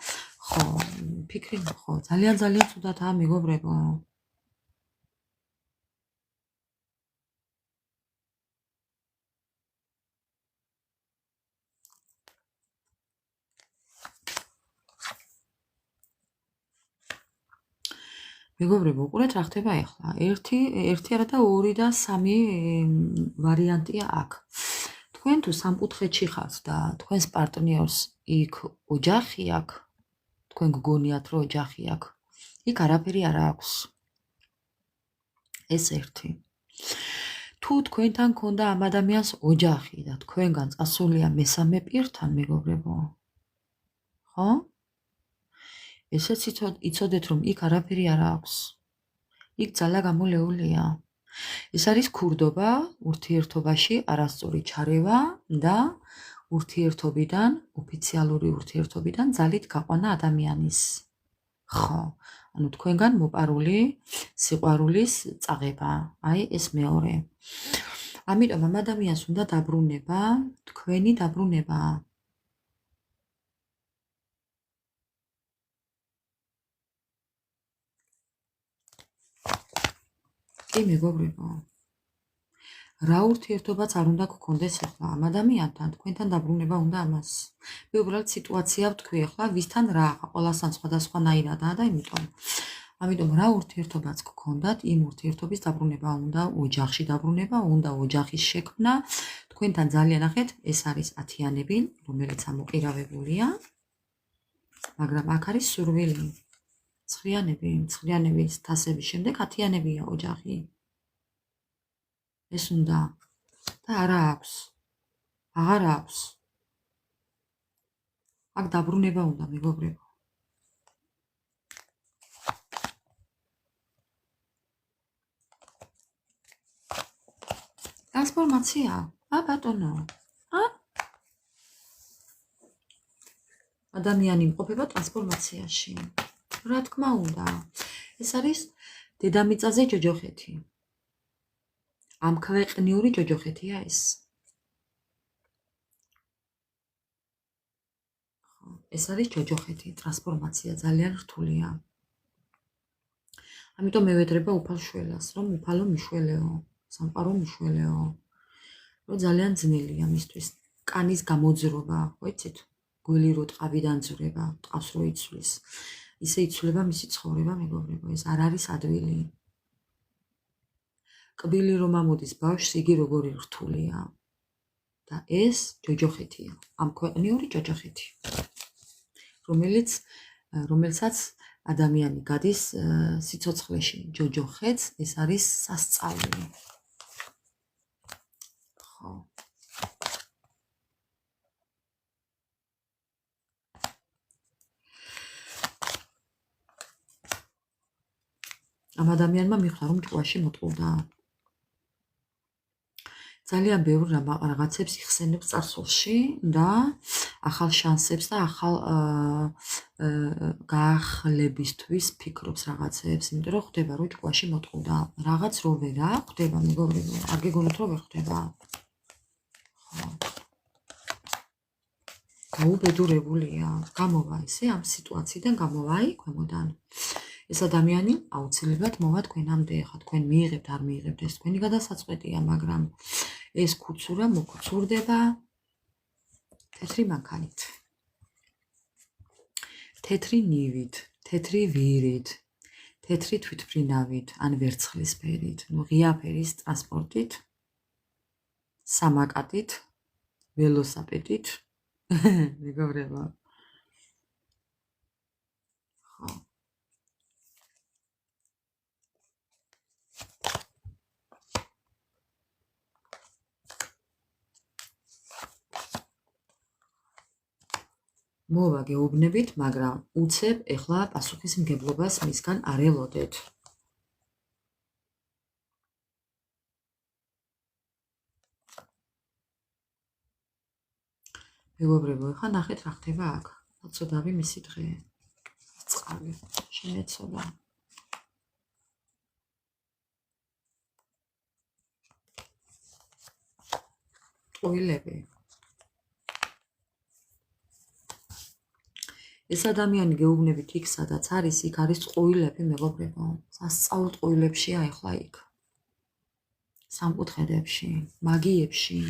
ხო, ფიქრი ხო, ძალიან ცუდათაა მეგობრებო. მეგობრებო, უყურეთ რა ხდება ახლა. ერთი არა და 2 და 3 ვარიანტია აქ. თქვენ თუ სამკუთხედში ხართ და თქვენს პარტნიორს იქ ოჯახი აქვს, თქვენ გგონიათ რომ ოჯახი აქვს, იქ არაფერი არ აქვს. ეს ერთი. თუ თქვენთან ქონდა ამ ადამიანს ოჯახი და თქვენგან წასულია მესამე პირთან, მეგობრებო, ხო? ესეც იცოდეთ რომ იქ არაფერი არ აქვს. იქ ძალა გამოლეულია. ეს არის ქურდობა ურთიერთობაში, არასწორი ჩარევა და ურთიერთობიდან, ოფიციალური ურთიერთობიდან ძალით გაყვანა ადამიანის. ხო, ანუ თქვენგან მოპარული სიყვარულის წაღება. აი ეს მეორე. ამიტომ ამ ადამიანს უნდა დაბრუნება, თქვენი დაბრუნება. კი მეგობრებო, რა ურთიერთობაც არ უნდა გქონდეს ახლა ამ ადამიანთან, თქვენთან დაბრუნება უნდა ამას. მე უბრალოდ სიტუაცია ვთქვი ახლა, ვისთან რა, ყველასთან სხვადასხვანაირადაა და ამიტომ რა ურთიერთობაც გქონდათ, იმ ურთიერთობის დაბრუნება უნდა, ოჯახში დაბრუნება უნდა, ოჯახის შექმნა. თქვენთან ძალიან ნახეთ, ეს არის ათიანები, რომელიც ამოყირავებულია, მაგრამ აქ არის სურვილი. ცხრიანების თასების შემდეგ ათიანებია ოჯახი. ეს უნდა და არა აქვს. აღარ აქვს. აქ დაბრუნება უნდა, მეგობრებო. ტრანსფორმაცია? ბატონო. ადამიანი იმყოფება ტრანსფორმაციაში. რა თქმა უნდა. ეს არის დედამიწაზე ჯოჯოხეთი. ამ ქვეყნიური ჯოჯოხეთია ეს. ეს არის ჯოჯოხეთი, ტრანსფორმაცია ძალიან რთულია. ამიტომ მევედრება უფალშველას, რომ უფალო მიშველეო, სამყარო მიშველეო. რომ ძალიან ძნელია მისთვის კანის გამოძრობა, ხო იცით? გველი რო ტყავიდან ძვრება, ტყავს რო იცვლის. ისე იცვლება მისი ცხოვრება, მეგობრებო, ეს არ არის ადვილი. კბილი რომ ამოდის ბავშვს, იგი როგორი რთულია. და ეს ჯოჯოხეთია, ამ ქვეყნიური ჯოჯოხეთი. რომელსაც ადამიანი გადის სიცოცხლეში. ჯოჯოხეთს ეს არის სასწაული. ხო. ამ ადამიანმა მიხდა რომ ჭკუაში მოტყუდა. ძალიან ბევრ რაღაცებს იხსენებს წარსულში და ახალ შანსებს და ახალ გაახლებისთვის ფიქრობს რაღაცებს, იმიტომ რომ ხვდება რომ ჭკუაში მოტყუდა. რაღაც რო ვერა ხვდება, მეგობრებო, არ გეგონოთ რომ ვერ ხვდება. ხო. გაუბედურებულია, გამოვა ესე ამ სიტუაციიდან გამოვა აი ქვემოდან. ეს ადამიანი აუცილებლად მოვა თქვენამდე, ხა თქვენ მიიღებთ, არ მიიღებთ, ეს თქვენი გადასაწყვეტია, მაგრამ ეს ქუცურა მოგცურდება თეთრი მანქანით, თეთრი ნივით, თეთრი ვირით, თეთრი თვითმფრინავით, ან ვერცხლისფერით, ღია ფერის ტრანსპორტით, სამაკატით, ველოსიპედით, მეგობრებო. ხო. მოვა გეუბნებით, მაგრამ უცებ ეხლა პასუხისმგებლობას მისგან არ ელოდეთ. მეგობრებო, ეხლა ნახეთ რა ხდება აქ. აცოდავი მისი დღე. წყალი შეეცოდა. ტყუილები. ეს ადამიანი გეუბნებით იქ, სადაც არის, იქ არის ტყუილები, მეგობრებო. სასწაულ ტყუილებშია ეხლა იქ. სამკუთხედებში, მაგიებში,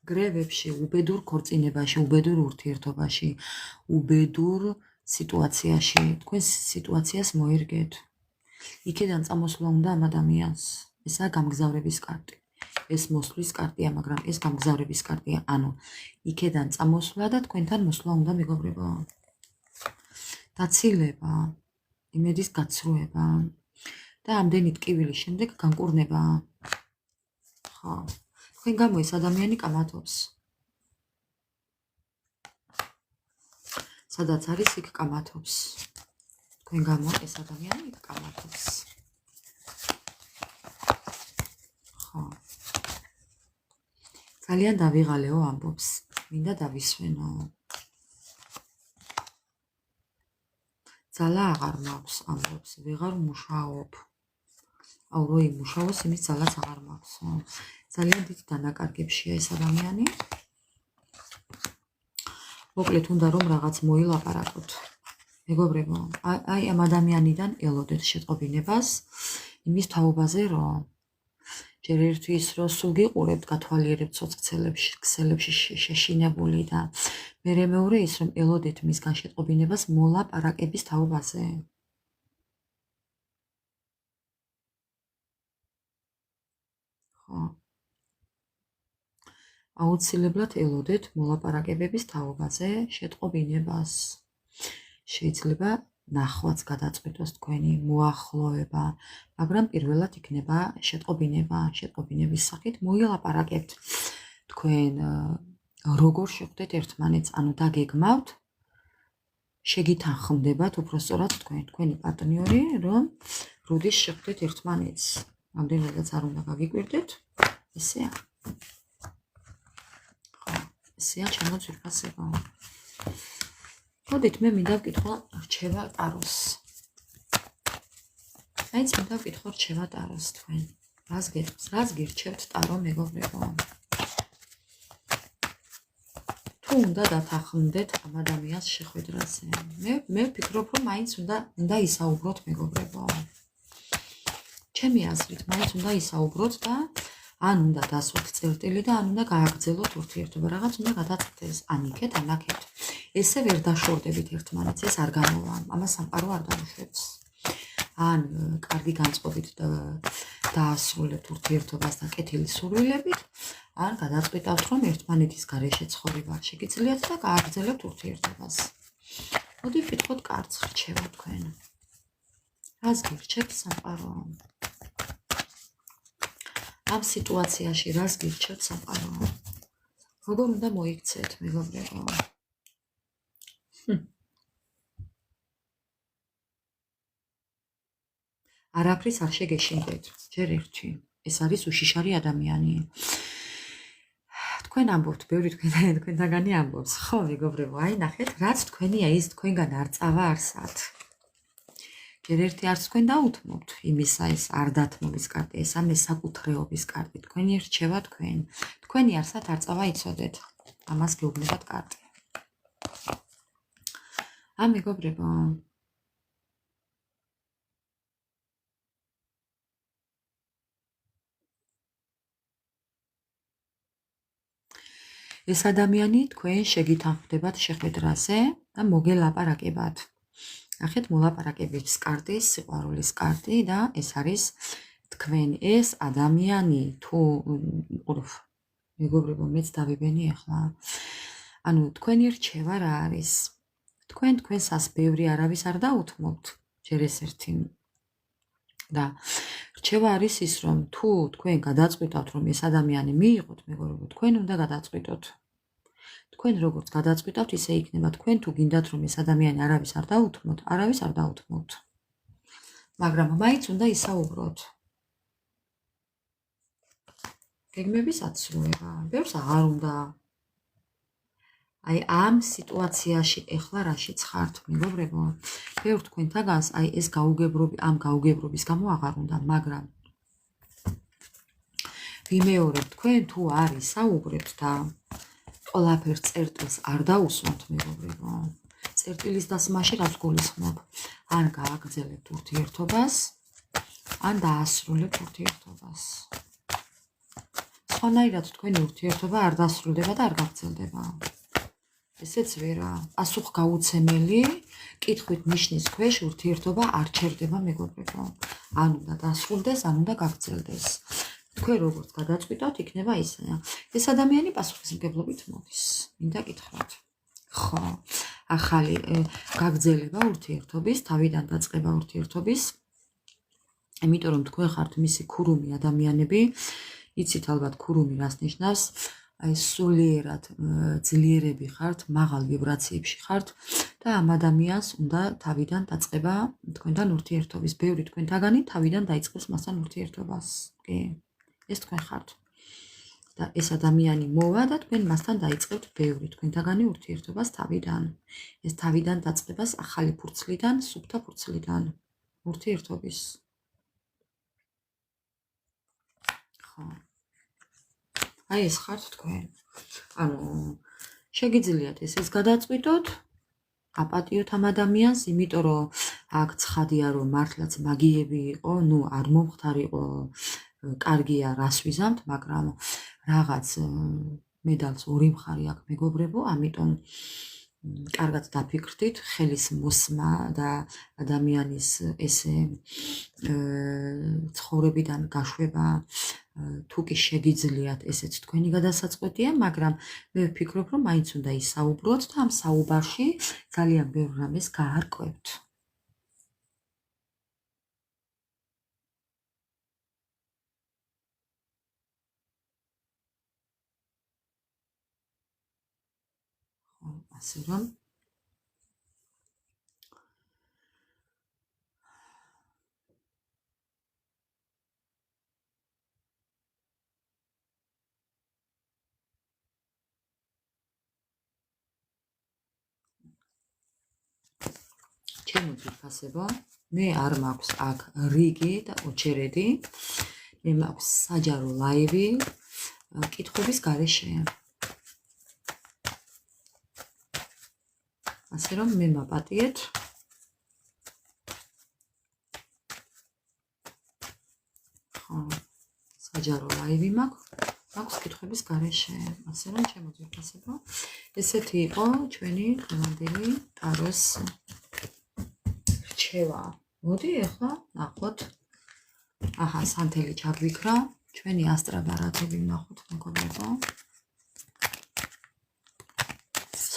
გრევებში, უბედურ ქორწინებაში, უბედურ ურთიერთობაში, უბედურ სიტუაციაში, თქვენ სიტუაციას მოერგეთ. იქედან წამოსვლა უნდა ამ ადამიანს. ესაა გამგზავრების კარტი. ეს მოსვლის კარტია, მაგრამ ეს გამგზავრების კარტია. ანუ იქედან წამოსვლა და თქვენთან მოსვლა უნდა მეგობრებო. დაცილება, იმედის გაცრუება და ამდენი ტკივილის შემდეგ განკურნება. ხო, თქვენ გამო ეს ადამიანი კამათობს. სადაც არის იქ კამათობს. თქვენ გამო ეს ადამიანი იქ კამათობს. ხო. ძალიან დავიღალეო ამბობს. მინდა დავისვენო. ძალა აღარ მაქვს ამბობს. ვეღარ მუშაობ. აუ რო იმუშაოს, იმის ძალაც აღარ მაქვს. ძალიან დიდ დანაკარგებშია ეს ადამიანი. მოკლედ უნდა რომ რაღაც მოილაპარაკოთ. მეგობრებო, აი ამ ადამიანიდან ელოდეთ შეტყობინებას იმის თაობაზე, რომ ჯერ ერთვის რომ სულ გიყურებთ, გათვალიერებთ ცოცხლებში, ქსელებში შეშინებული და მეორე ის რომ ელოდეთ მისგან შეტყობინებას მოლაპარაკების თაობაზე. ხო. აუცილებლად ელოდეთ მოლაპარაკებების თაობაზე შეტყობინებას. შეიძლება ნახვაც გადაწყვეტოს თქვენი მოახლოება, მაგრამ პირველად იქნება შეტყობინება. შეტყობინების სახით მოილაპარაკებთ თქვენ როგორ შეხვდეთ ერთმანეთს, ანუ დაგეგმავთ, შეგითანხმდებათ უпростоრად თქვენი პარტნიორი, რომ როდის შეხვდეთ ერთმანეთს. ამდენადაც არ უნდა გაგიკვირდეთ, ესეა. ხო, ესეა ჩემო ძვირფასებო. მოდით მე მინდა ვკითხო რჩევა ტაროს. მაინც მინდა ვკითხო რჩევა ტაროს თქვენ. რას გირჩევთ ტარო მეგობრებო? თუ უნდა დათანხმდეთ ამ ადამიანს შეხვედრაზე. მე ვფიქრობ, რომ მაინც უნდა ისაუბროთ მეგობრებო. ჩემი აზრით, მაინც უნდა ისაუბროთ და ან უნდა დასვათ წერტილი და ან უნდა გააგრძელოთ ურთიერთობა. რაღაც უნდა გადაწყვეტეს, ან იქეთ, ან აქეთ. ესე ვერ დაშორდებით ერთმანეთს, ეს არ გამოვა, ამას სამყარო არ დაუშვებს. ან კარგი განწყობით დაასრულებთ ურთიერთობას და კეთილი სურვილებით, ან გადაწყვეტავთ, რომ ერთმანეთის გარეშე ცხოვრება შეგიძლიათ და გააგრძელებთ ურთიერთობას. მოდი ვკითხოთ კარტს რჩევა თქვენ. რას გირჩევთ სამყარო? ამ სიტუაციაში რას გირჩევთ სამყარო? როგორ უნდა მოიქცეთ მეგობრებო? არაფრის არ შეგეშინდეთ, ჯერ ერთი. ეს არის უშიშარი ადამიანი. თქვენ ამბობთ, ბევრი თქვენთაგანი ამბობს. ხო, მეგობრებო, აი ნახეთ, რაც თქვენია, ის თქვენგან არ წავა არსად. ჯერ ერთი არც თქვენ დაუთმობთ, იმისა ეს არ დათმობის კარტი, ეს ამ საკუთრეობის კარტი. თქვენი რჩევა თქვენ. თქვენი არსად არ წავა იცოდეთ. ამას გეუბნებათ კარტი. მეგობრებო, ეს ადამიანი თქვენ შეგითანხმდებათ შეხვედრაზე და მოგელაპარაკებათ. ნახეთ, მოლაპარაკების კარტი, სიყვარულის კარტი და ეს არის თქვენ ეს ადამიანი თუ მეგობრებო, მეც დავიბენი ახლა. ანუ თქვენი რჩევა რა არის? თქვენსას ბევრი არავის არ დაუთმობთ, ჯერ ეს ერთი. და რჩევა არის ის, რომ თუ თქვენ გადაწყვიტავთ, რომ ეს ადამიანი მიიღოთ, მეგობრებო, თქვენ უნდა გადაწყვიტოთ. თქვენ როგორც გადაწყვიტავთ, ისე იქნება. თქვენ თუ გინდათ, რომ ეს ადამიანი არავის არ დაუთმოთ, არავის არ დაუთმოთ. მაგრამ მაინც უნდა ისაუბროთ. გეგმების აცრუება, ბევრს აღარ უნდა. აი ამ სიტუაციაში ეხლა რაშიც ხართ, მეგობრებო? ბევრ თქვენთაგანს აი ეს გაუგებრობის გამო აღარ უნდა, მაგრამ ვიმეორებ, თქვენ თუ არ ისაუბრებთ და ყველაფერს წერტილს არ დაუსვამთ, მეგობრებო, წერტილის დასმაში რაც გულისხმობ, ან გააგრძელებთ ურთიერთობას, ან დაასრულებთ ურთიერთობას. სხვანაირად თქვენი ურთიერთობა არ დასრულდება და არ გაგრძელდება. ესეც ვერა. პასუხგაუცემელი კითხვით ნიშნის ქვეშ ურთიერთობა არ ჩერდება, მეგობრებო. ან უნდა დასრულდეს, ან უნდა გაგრძელდეს. თქვენ როგორც გადაწყვიტოთ, იქნება ისე. ეს ადამიანი პასუხისმგებლობით მოდის. მინდა გითხრათ. ხო, ახალი გაგრძელება ურთიერთობის, თავიდან დაწყება ურთიერთობის. იმიტომ რომ თქვენ ხართ მისი ქურუმი ადამიანები, იცით ალბათ ქურუმი რას ნიშნავს? აი სულიერად ძლიერები ხართ, მაღალ ვიბრაციებში ხართ და ამ ადამიანს უნდა თავიდან დაწყება თქვენთან ურთიერთობის. ბევრი თქვენთაგანი თავიდან დაიწყებს მასთან ურთიერთობას. კი, ეს თქვენ ხართ. და ეს ადამიანი მოვა და თქვენ მასთან დაიწყებთ ბევრი თქვენთაგანი ურთიერთობას თავიდან. ეს თავიდან დაწყებას ახალი ფურცლიდან, სუფთა ფურცლიდან ურთიერთობის. ხო. აი ეს ხართ თქვენ. ანუ შეგიძლიათ ესეც გადაწყვიტოთ, აპატიოთ ამ ადამიანს, იმიტომ რომ აქ ცხადია რომ მართლაც მაგიები იყო, ნუ არ მომხდარიყო, კარგია რას ვიზამთ, მაგრამ რაღაც მედალს ორი მხარე აქვს, მეგობრებო, ამიტომ კარგად დაფიქრდით, ხელის მოსმა და ადამიანის ესე ცხოვრებიდან გაშვება თუ კი შეგიძლიათ, ესეც თქვენი გადასაწყვეტია, მაგრამ მე ვფიქრობ, რომ მაინც უნდა ისაუბროთ და ამ საუბარში ძალიან ბევრ რამეს გაარკვევთ. ასე რომ ჩემო ძვირფასებო, მე არ მაქვს აქ რიგი და ოჩერედი, მე მაქვს საჯარო ლაივი კითხვების გარეშე. ასე რომ მე მაპატიეთ. ხო, საჯარო ლაივი მაქვს კითხვების გარეშე. ასე რომ ჩემო ძვირფასებო, ესეთი იყო ჩვენი დღევანდელი ტაროს რჩევა. მოდი ახლა ნახოთ. აჰა, სანთელი ჩაგვიქრა. ჩვენი ასტრაბარათები ნახოთ, მეგობრებო.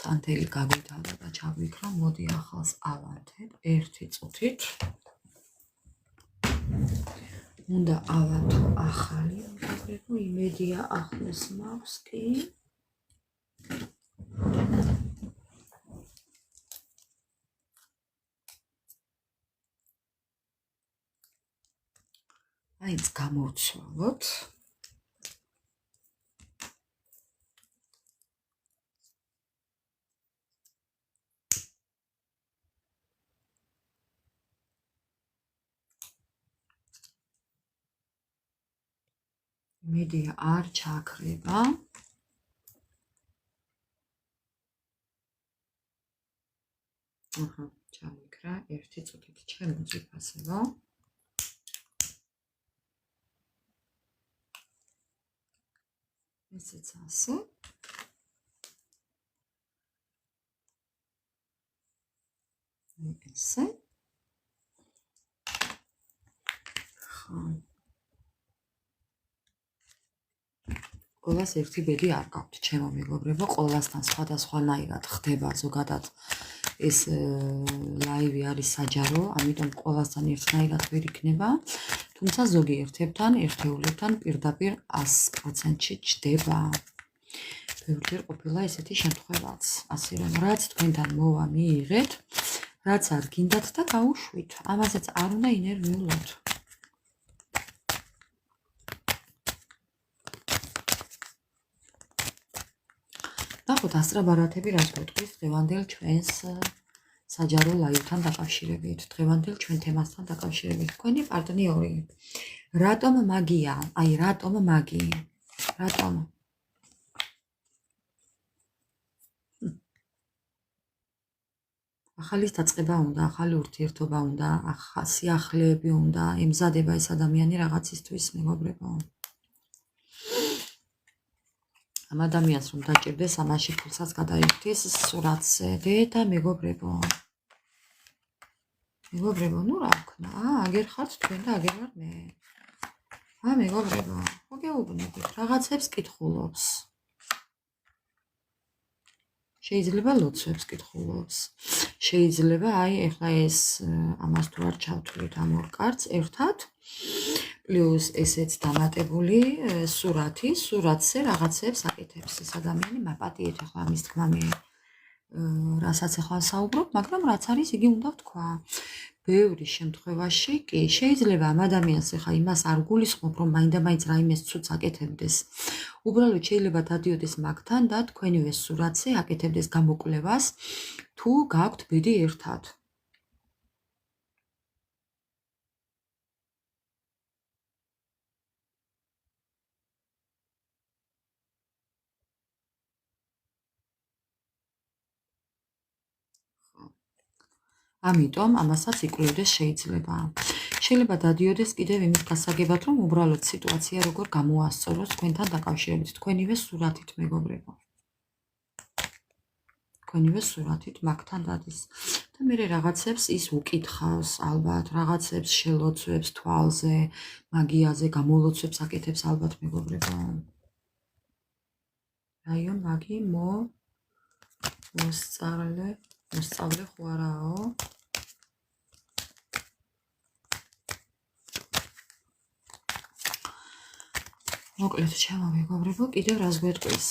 სანთელი გაგვითავდა და ჩაგვიქრა. მოდი ახალს ავანთებ 1 წუთით. უნდა ავანთო ახალი, მეგობრებო, იმედია ახლოს მაქვს კი. აიც გამოვცვალოთ. იმედია არ ჩაქრება. აჰა, ჩამიქრა 1 წუთით, ჩემო ძვირფასებო. ესეც ასე. ესე. ხო. ყველას ერთი ბედი არ გაქვთ, ჩემო მეგობრებო, ყველასთან სხვადასხვანაირად ხდება ზოგადად ეს ლაივი არის საჯარო, ამიტომ ყველასთან ერთნაირად ვერ იქნება, თუმცა ზოგიერთებთან, ერთეულებთან პირდაპირ 100%-ში ჩდება. ბევრჯერ ყოფილა ესეთი შემთხვევაც, ასე რომ რაც თქვენთან მოვა მიიღეთ, რაც არ გინდათ და გაუშვით, ამაზეც არ უნდა ინერვიულოთ. ნახოთ ასტრაბარათები რაც გვეტყვის დღევანდელ ჩვენს საჯარო ლაივთან დაკავშირებით, დღევანდელ ჩვენ თემასთან დაკავშირებით. თქვენი პარტნიორი რატომ მაგია? აი რატომ მაგი? რატომ? ახალი დაწყება უნდა, ახალი ურთიერთობა უნდა, სიახლეები უნდა, ემზადება ეს ადამიანი რაღაცისთვის, მეგობრებო. ამ ადამიანს რომ დაჭირდეს, ამაში ფულსაც გადაიხდის სურათზე. დედა მეგობრებო. მეგობრებო, ნუ რა ვქნა? აგერ ხართ თქვენ და აგერ ვარ მე. მეგობრებო, ხო გეუბნებით, რაღაცებს კითხულობს. შეიძლება ლოცვებს კითხულობს. შეიძლება ეხლა ეს ამას თუ არ ჩავთვლით ამ ორ კარტს ერთად, პლუს ესეც დამატებული სურათზე რაღაცებს აკეთებს ეს ადამიანი. მაპატიეთ ახლა ამის თქმა მე რასაც ახლა საუბრობ, მაგრამ რაც არის იგი უნდა ვთქვა. ბევრი შემთხვევაში კი შეიძლება ამ ადამიანს ახლა იმას არ გულისხმობ, რომ მაინდა-მაინც რაიმეს ცუდს აკეთებდეს. უბრალოდ შეიძლება დადიოდეს მაგთან და თქვენივე სურათზე აკეთებდეს გამოკვლევას, თუ გაქვთ ბედი ერთად. ამიტომ ამასაც იკვლევდეს შეიძლება. შეიძლება დადიოდეს კიდევ იმის გასაგებად, რომ უბრალოდ სიტუაცია როგორ გამოასწოროს თქვენთან დაკავშირებით, თქვენივე სურათით მეგობრებო. თქვენივე სურათით მაგთან დადის. და მე რაღაცებს ის უკითხავს, ალბათ, რაღაცებს შელოცვებს თვალზე, მაგიაზე, გამოლოცვებს აკეთებს ალბათ მეგობრებო. რაიო მაგი მოსწავლე ხო არაო? მოკლედ ჩემო მეგობრებო, კიდევ რას გვეტყვის?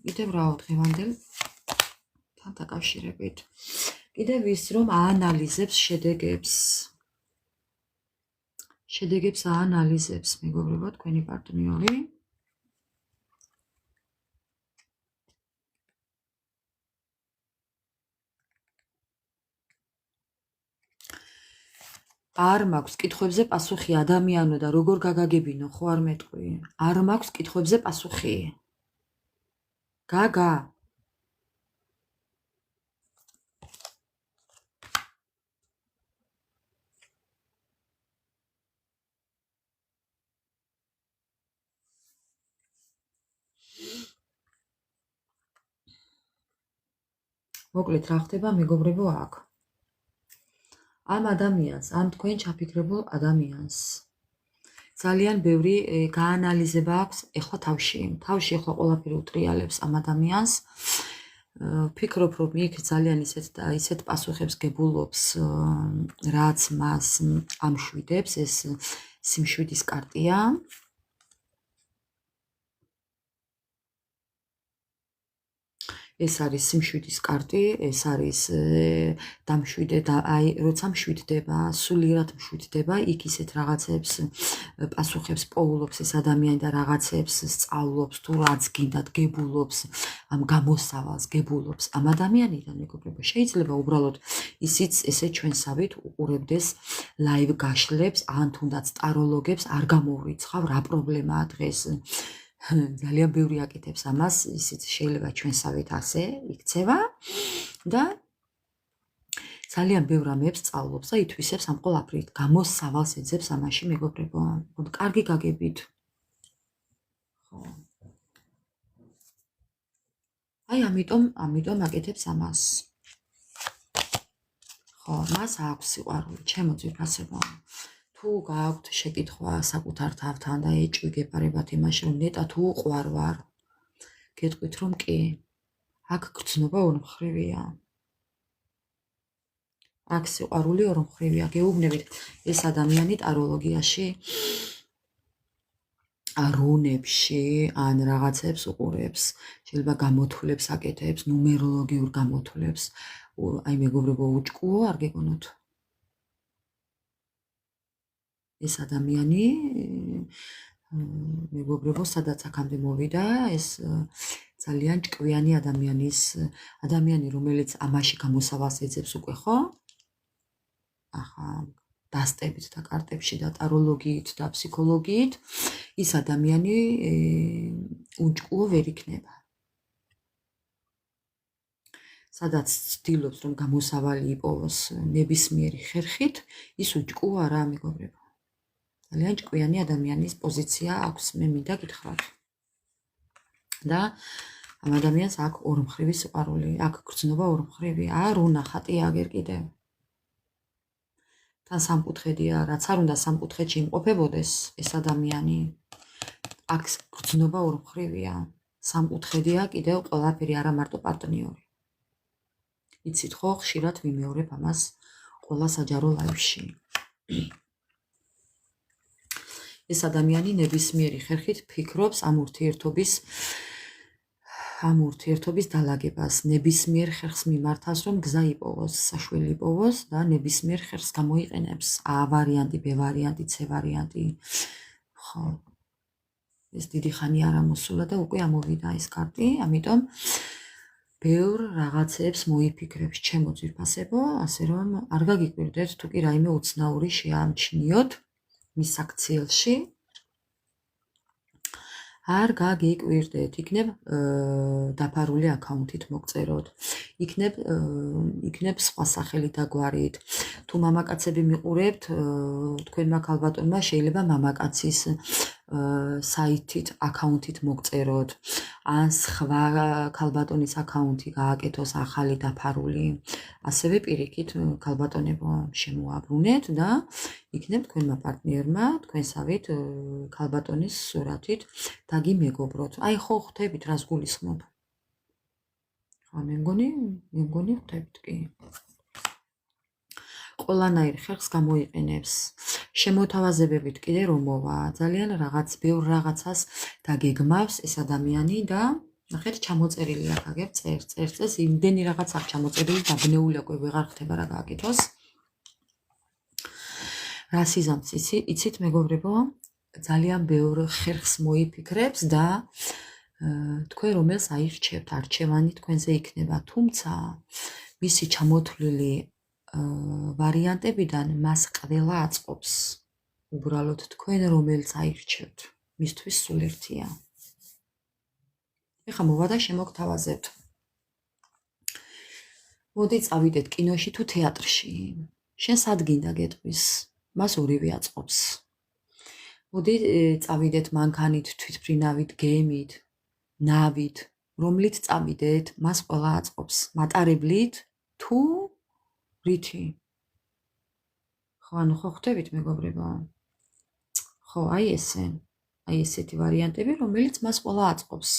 კიდევ რაო დღევანდელ თან დაკავშირებით. კიდევ ის რომ აანალიზებს შედეგებს აანალიზებს მეგობრებო თქვენი პარტნიორი. არ მაქვს კითხვებზე პასუხი ადამიანო და როგორ გაგაგებინო, ხო არ მეტყვი? არ მაქვს კითხვებზე პასუხი. გაგა. მოკლედ რა ხდება მეგობრებო აქ? ამ ადამიანს, ამ თქვენ ჩაფიქრებულ ადამიანს ძალიან ბევრი გაანალიზება აქვს ეხლა თავში ეხლა ყველაფერი უტრიალებს ამ ადამიანს. ფიქრობ რომ იქ ძალიან ისეთ პასუხებს გებულობს, რაც მას ამშვიდებს, ეს სიმშვიდის კარტია. ეს არის სიმშვიდის კარტი, ეს არის დამშვიდე და აი როცა მშვიდდება, სულიერად მშვიდდება, იქ ისეთ რაღაცებს პასუხებს პოულობს ეს ადამიანი და რაღაცებს სწავლობს, თუ რაც გინდათ გებულობს, ამ გამოსავალს გებულობს ამ ადამიანიდან მეგობრებო. შეიძლება უბრალოდ ისიც ესე ჩვენსავით უყურებდეს ლაივ გაშლებს, ან თუნდაც ტაროლოგებს, არ გამოვრიცხავ რა პრობლემაა დღეს. ძალიან ბევრი აკეთებს ამას, ისიც შეიძლება ჩვენსავით ასე იქცევა და ძალიან ბევრ რამეებს სწავლობს და ითვისებს ამ ყველაფრით, გამოსავალს ეძებს ამაში მეგობრებო. კარგი გაგებით. ხო. აი ამიტომ აკეთებს ამას. ხო, მას აქვს სიყვარული, ჩემო ძვირფასებო. თუ გააქვთ შეკითხვა საკუთარ თავთან და ეჭვი გეპარებათ იმაში, რომ ნეტა თუ უყვარ ვარ, გეტყვით რომ კი, აქ გრძნობა ორმხრივია. აქ სიყვარული ორმხრივია. გეუბნებით, ეს ადამიანი ტაროლოგიაში, რუნებში, ან რაღაცებს უყურებს, შეიძლება გამოთვლებს აკეთებს, ნუმეროლოგიურ გამოთვლებს. აი მეგობრებო, უჭკუო არ გეგონოთ. ეს ადამიანი მეგობრებო, სადაც აქამდე მოვიდა, ეს ძალიან ჭკვიანი ადამიანი, რომელიც ამაში გამოსავალს ეძებს უკვე, ხო? ახლა დასტებით და კარტებში და ტაროლოგიით და ფსიქოლოგიით ის ადამიანი უჭკუო ვერ იქნება. სადაც ცდილობს რომ გამოსავალი იპოვოს ნებისმიერი ხერხით, ის უჭკუო არაა მეგობრებო. ძალიან ჭკვიანი ადამიანის პოზიცია აქვს, მე მინდა გითხრათ. და ამ ადამიანს აქვს ორმხრივი სიყვარული, აქვს გრძნობა ორმხრივი, არ უნახატია აგერ კიდევ. თან სამკუთხედია, რაც არ უნდა სამკუთხედში იმყოფებოდეს ეს ადამიანი. აქვს გრძნობა ორმხრივია, სამკუთხედია კიდევ ყველაფერი, არა მარტო პარტნიორი. იცით ხო, ხშირად ვიმეორებ ამას ყველა საჯარო ლაივში. ეს ადამიანი ნებისმიერი ხერხით ფიქრობს ამ ურთიერთობის დალაგებას, ნებისმიერ ხერხს მიმართავს, რომ გზა იპოვოს, საშველი იპოვოს და ნებისმიერ ხერხს გამოიყენებს. A ვარიანტი, B ვარიანტი, C ვარიანტი. ხო. ეს დიდი ხანი არ ამოსულა და უკვე ამოვიდა ეს კარტი, ამიტომ ბევრ რაღაცებს მოიფიქრებს ჩემო ძვირფასებო, ასე რომ არ გაგიკვირდეთ თუ კი რაიმე უცნაური შეამჩნიოთ მის აქციელში. არ გაგიკვირდეთ, იქნებ დაფარული აკაუნთით მოგწეროთ, იქნებ სხვა სახელით და გვარით. თუ მამაკაცები მიყურებთ, თქვენმა ქალბატონმა შეიძლება მამაკაცის საიტით აკაუნთით მოგწეროთ, ან სხვა ქალბატონის აკაუნთი გააკეთოს ახალი დაფარული. ასევე პირიქით ქალბატონებო შემოაბრუნეთ და იქნებ თქვენმა პარტნიორმა თქვენსავით ქალბატონის სურათით დაგი მეგობროთ. აი ხო ხვდებით რას გულისხმობ. ხო მე მგონი ხვდებით კი. ყველანაირ ხერხს გამოიყენებს. შემოთავაზებებით კიდე რომ მოვა, ძალიან ბევრ რაღაცას დაგეგმავს ეს ადამიანი და ნახეთ ჩამოწერილი აქ აგერ წერს იმდენი რაღაც აქ ჩამოწერილი დაბნეული უკვე ვეღარ ხდება რა გააკეთოს. რას იზამს იცით მეგობრებო, ძალიან ბევრ ხერხს მოიფიქრებს და თქვენ რომელს აირჩევთ, არჩევანი თქვენზე იქნება, თუმცა მისი ჩამოთვლილი ვარიანტებიდან მას ყველა აწყობს. უბრალოდ თქვენ რომელს აირჩევთ, მისთვის სულ ერთია. ეხლა მოვა და შემოგთავაზებთ. მოდი წავიდეთ კინოში თუ თეატრში. შენ სად გინდა გეტყვის? მას ორივე აწყობს. მოდი წავიდეთ მანქანით, თვითმფრინავით, გემით, ნავით, რომლით წავიდეთ, მას ყველა აწყობს. მატარებლით თუ რითი? ხო, ანუ ხო ხვდებით მეგობრებო? ხო, აი ესეთი ვარიანტები, რომელიც მას ყველა აწყობს.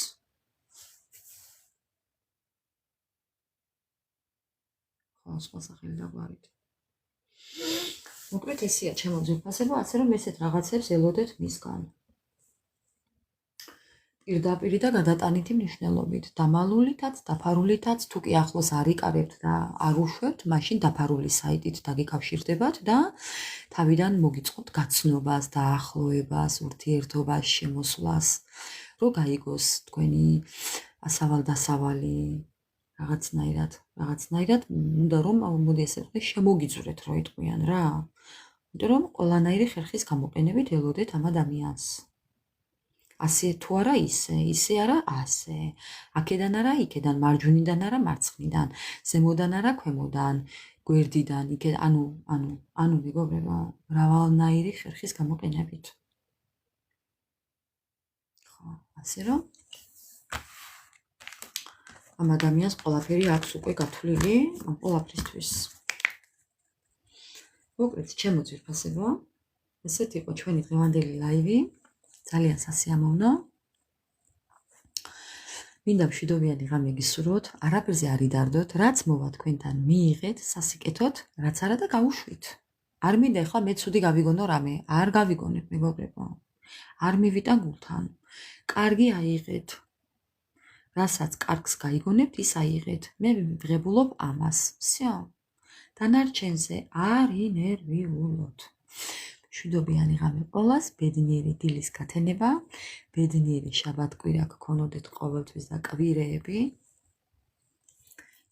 ხო, სხვა სახელი და გვარით. მოკლედ ესეა ჩემო ძვირფასებო, ასე რომ ესეთ რაღაცებს ელოდეთ მისგან. პირდაპირ და გადატანითი მნიშვნელობით, დამალულითაც, დაფარულითაც, თუ კი ახლოს არ იკარებთ და არ უშვებთ, მაშინ დაფარული საიტით დაგიკავშირდებათ და თავიდან მოგიწყობთ გაცნობას, დაახლოებას, ურთიერთობას, შემოსვლას, რომ გაიგოს თქვენი ასავალ-დასავალი რაღაცნაირად, უნდა რომ მოდი ესე ვთქვი, შემოგიძვრეთ რო იტყვიან რა. იმიტომ რომ ყველანაირი ხერხის გამოყენებით ელოდეთ ამ ადამიანს. ასე თუ არა ისე არა ასე. აქედან არა იქედან, მარჯვნიდან არა მარცხნიდან, ზემოდან არა ქვემოდან, გვერდიდან, იქედან, ანუ მეგობრებო, მრავალნაირი ხერხის გამოყენებით. ხო, ასე რომ ამ ადამიანს ყველაფერი აქვს უკვე გათვლილი, ამ ყველაფრისთვის. მოკლედ, ჩემო ძვირფასებო, ესეთ იყო ჩვენი დღევანდელი ლაივი. ძალიან სასიამოვნო. მინდა მშვიდობიანი ღამე გისურვოთ, არაფერზე არ იდარდოთ, რაც მოვა თქვენთან მიიღეთ სასიკეთოდ, რაც არა და გავუშვით. არ მინდა ეხლა მე ცუდი გავიგონო რამე, არ გავიგონებ მეგობრებო. არ მივიტან გულთან. კარგი აიღეთ. რასაც კარგს გაიგონებთ, ის აიღეთ. მე ვიღებულობ ამას. всё. დანარჩენზე არ ინერვიულოთ. მშვიდობიანი ღამე ყველას, ბედნიერი დილის გათენება, ბედნიერი შაბათ-კვირა გქონოდეთ ყოველთვის და კვირეები.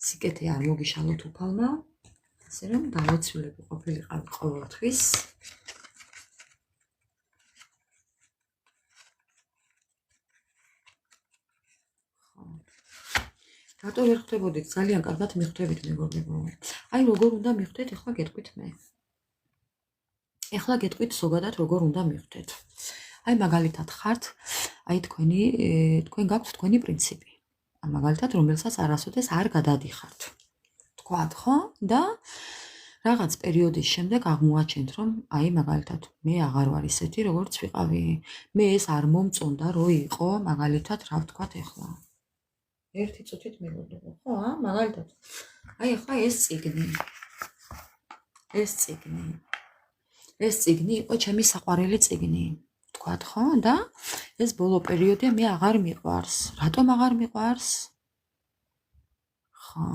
სიკეთე არ მოგიშალოთ უფალმა, ასე რომ დამოცილები ყოფილიყავით ყოველთვის. რატო ვერ ხვდებოდით? ძალიან კარგად მიხვდებით მეგობრებო. აი როგორ უნდა მიხვდეთ, ეხლა გეტყვით მე. ეხლა გეტყვით ზოგადად როგორ უნდა მიხვდეთ. აი მაგალითად ხართ აი თქვენ გაქვთ თქვენი პრინციპი. მაგალითად, რომელსაც არასოდეს არ გადადიხართ. თქვათ, ხო? და რაღაც პერიოდის შემდეგ აღმოაჩენთ, რომ აი მაგალითად, მე აღარ ვარ ისეთი, როგორც ვიყავი. მე ეს არ მომწონდა, რო იყო, მაგალითად, რა ვთქვათ ახლა. ერთი წუთით მეგობრებო, ხო? მაგალითად. აი ახლა ეს წიგნი იყო ჩემი საყვარელი წიგნი. თქვათ, ხო? და ეს ბოლო პერიოდია მე აღარ მიყვარს. რატომ აღარ მიყვარს? ხო.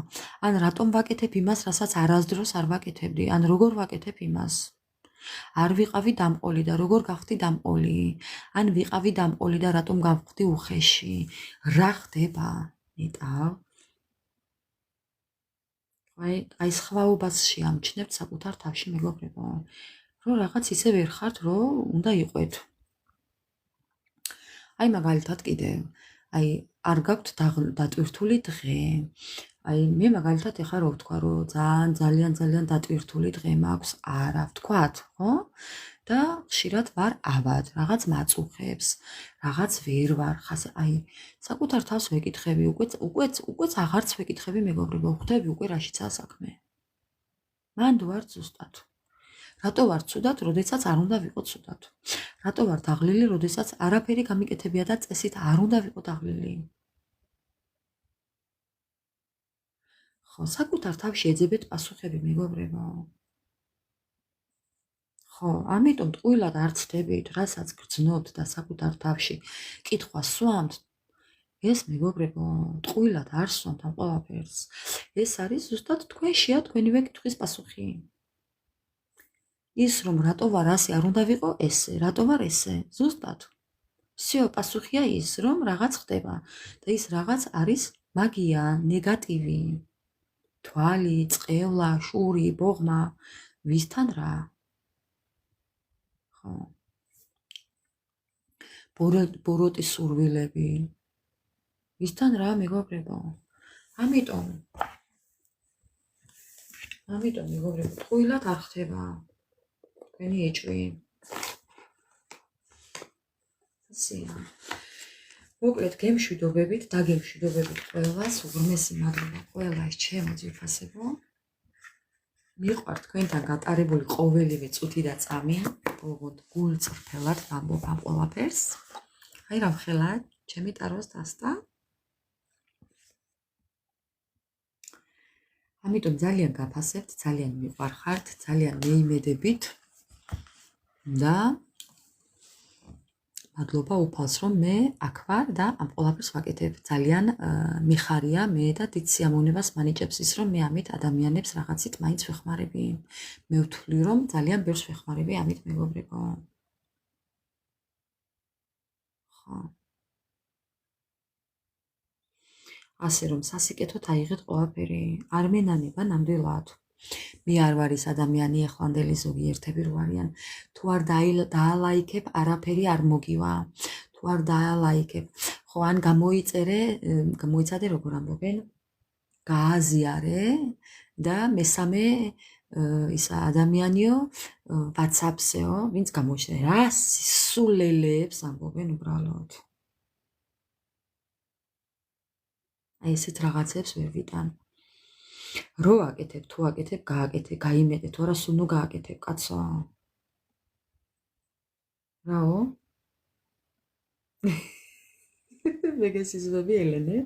ან რატომ ვაკეთებ იმას, რასაც არასდროს არ ვაკეთებდი? ან როგორ ვაკეთებ იმას? არ ვიყავი დამყოლი და როგორ გავხდი დამყოლი? ან ვიყავი დამყოლი და რატომ გავხდი უხეში? რა ხდება? ნეტავ. აი სხვაობას შეამჩნევთ საკუთარ თავში მეგობრებო. რომ რაღაც ისე ვერ ხართ, რომ უნდა იყვეთ. აი მაგალითად კიდევ, აი არ გაქვთ დატვირთული დღე. აი მე მაგალითად ეხლა რო ვთქვა, რომ ძალიან დატვირთული დღე მაქვს, არა ვთქვათ, ხო? და ხშირად ვარ ავად, რაღაც მაწუხებს, რაღაც ვერ ვარ, ხაზე აი საკუთარ თავს ვეკითხები, უკვე აღარც ვეკითხები მეგობრებო, ხვდები უკვე რაშიცაა საქმე. მანდ ვარ ზუსტად. რატო ვარ ცუდად, როდესაც არ უნდა ვიყო ცუდად? რატო ვარ დაღლილი, როდესაც არაფერი გამიკეთებია და წესით არ უნდა ვიყო დაღლილი? ხო, საკუთარ თავში ეძებეთ პასუხები მეგობრებო. ხო, ამიტომ ტყუილად არ ცდებით, რასაც გრძნობთ და საკუთარ თავში კითხვას სვამთ, ეს მეგობრებო, ტყუილად არ სვამთ ამ ყველაფერს. ეს არის ზუსტად თქვენშია თქვენივე კითხვის პასუხი. ის რომ რატო ვარ ასე, არ უნდა ვიყო ესე, რატო ვარ ესე? ზუსტად. всё, პასუხია ის, რომ რაღაც ხდება და ის რაღაც არის მაგია, ნეგატივი. თვალი, წყევლა, შური, ბოღმა, ვისთან რა? ხო. ბოროტის სურვილები. ვისთან რა მეგობრებო? ამიტომ მეგობრებო, ტყუილად არ ხდება. თქვენი ეჭვი. ასეა. მოკლედ გემშვიდობებით, დაგემშვიდობებით ყველას, უღრმესი მადლობა ყველა ეს ჩემო ძვირფასებო. მიყვართ თქვენთან გატარებული ყოველივე წუთი და წამი, ბოლოდ გულწრფელად ვამბობ ამ ყველაფერს. აი რამხელა ჩემი ტაროს დასტა. ამიტომ ძალიან გაფასებთ, ძალიან მიყვარხართ, ძალიან მეიმედებით და მადლობა უფალს, რომ მე აქ ვარ და ამ ყველაფერს ვაკეთებ. ძალიან მიხარია მე და დიდ სიამოვნებას მანიჭებს ის, რომ მე ამით ადამიანებს რაღაცით მაინც ვეხმარები. მე ვთვლი, რომ ძალიან ბევრს ვეხმარები ამით მეგობრებო. ხო. ასე რომ სასიკეთოდ აიღეთ ყველაფერი. არ მენანება ნამდვილად. მე არ ვარ ის ადამიანი ახლანდელი ზოგიერთები რო არიან. თუ არ დაალაიქებ, არაფერი არ მოგივა. თუ არ დაალაიქებ, ხო ან გამოიცადე როგორ ამბობენ, გააზიარე და მესამე ისა ადამიანიო WhatsApp-სეო, ვინც გამოიჩნდა რა სისულელეებს ამბობენ უბრალოდ. აი ესეთ რაღაცებს ვერ ვიტან. რო აკეთებ, თუ აკეთებ, გააკეთე, გაიმეტე, თუ არა სულ ნუ გააკეთებ, კაცო. რაო? მეგესიზმები ელენე?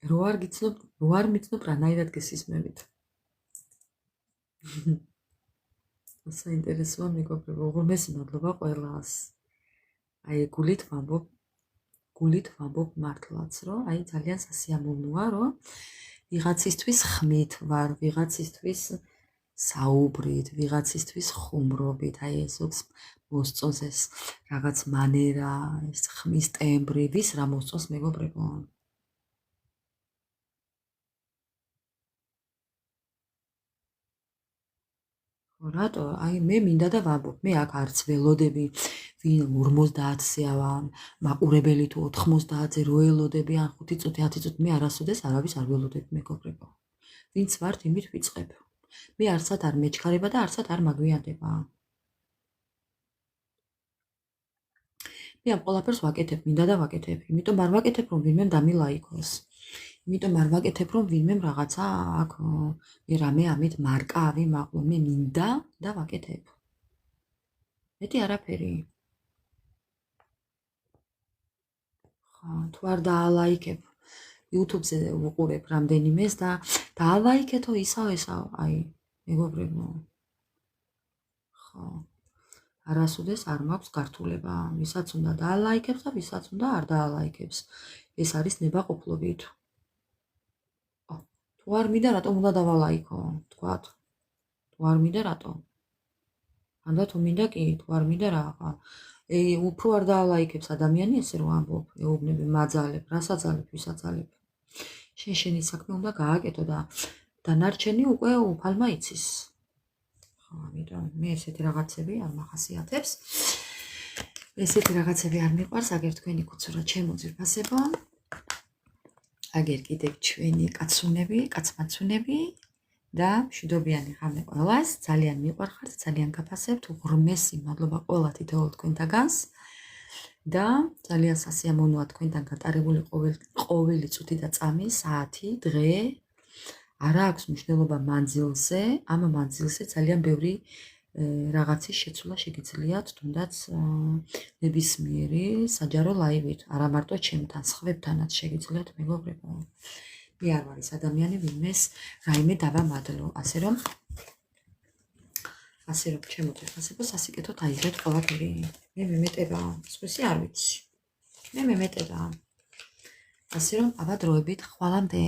რო არ მიცნობ რანაირად გესიზმებით. საინტერესოა მეგობრებო, უღრმესი მადლობა ყველას. აი გულით ვამბობ მართლაც, რომ აი ძალიან სასიამოვნოა, რომ ვიღაცისთვის ხმით ვარ, ვიღაცისთვის საუბრით, ვიღაცისთვის ხუმრობით, აი ზოგს მოსწონს ეს რაღაც მანერა, ეს ხმის ტემბრი, ვის რა მოსწონს მეგობრებო? რატო? აი მე მინდა და ვამბობ, მე აქ არც ველოდები, ვინ 50-ზე ავან, მაყურებელი თუ 90-ზე რო ელოდები, ან 5 წუთი, 10 წუთი, მე არასოდეს არავის არ ველოდები მეგობრებო. ვინც ვართ, იმით ვიწყებ. მე არცად არ მეჩქარება და არცად არ მაგვიანდება. მე ამ ყველაფერს ვაკეთებ, მინდა და ვაკეთებ. იმიტომ არ ვაკეთებ, რომ ვინმემ დამილაიქოს. იმიტომ არ ვაკეთებ, რომ ვინმემ რაღაცა აქ მე რამე ამით მარკა ავიმაყლო. მე მინდა და ვაკეთებ. მეტი არაფერი. თუ არ დაალაიქებ, YouTube-ზე ვუყურებ რამდენიმეს და დაალაიქეთო ისავ, აი, მეგობრებო. ხო. არასოდეს არ მაქვს გართულება, ვისაც უნდა დაალაიქებს და ვისაც უნდა არ დაალაიქებს. ეს არის ნებაყოფლობით. თუ არ მინდა, რატომ უნდა დავალაიქო, თქვათ. თუ არ მინდა, რატომ? ანდა თუ მინდა კი, თუ არ მინდა რაღაცა. უფრო არ დაალაიქებს ადამიანი, ესე რომ ამბობ, ეუბნები, მაძალებ, რას აძალებ, ვის აძალებ. შენი საქმე უნდა გააკეთო და დანარჩენი უკვე უფალმა იცის. ხო, ამიტომ მე ესეთი რაღაცები არ მახასიათებს. ესეთი რაღაცები არ მიყვარს, აგერ თქვენი კუცურა ჩემო ძვირფასებო. აგერ კიდევ ჩვენი კაცუნები, კაცმაცუნები და მშვიდობიანი ღამე ყველას. ძალიან მიყვარხართ, ძალიან გაფასებთ. უღრმესი მადლობა ყველა თითოეულ თქვენთაგანს. და ძალიან სასიამოვნოა თქვენთან გატარებული ყოველი წუთი და წამი, საათი, დღე. არა აქვს მნიშვნელობა მანძილზე, ამ მანძილზე ძალიან ბევრი რაღაცის შეცვლა შეგიძლიათ, თუნდაც ნებისმიერი საჯარო ლაივით, არა მარტო ჩემთან, სხვებთანაც შეგიძლიათ, მეგობრებო. მე არ ვარ ის ადამიანი, ვინმეს რაიმე დავამადლო, ასე რომ ჩემო ძვირფასებო, სასიკეთოდ აიღეთ ყველაფერი. მე მემეტება, სხვისი არ ვიცი. მე მემეტება. ასე რომ, აბა დროებით, ხვალამდე.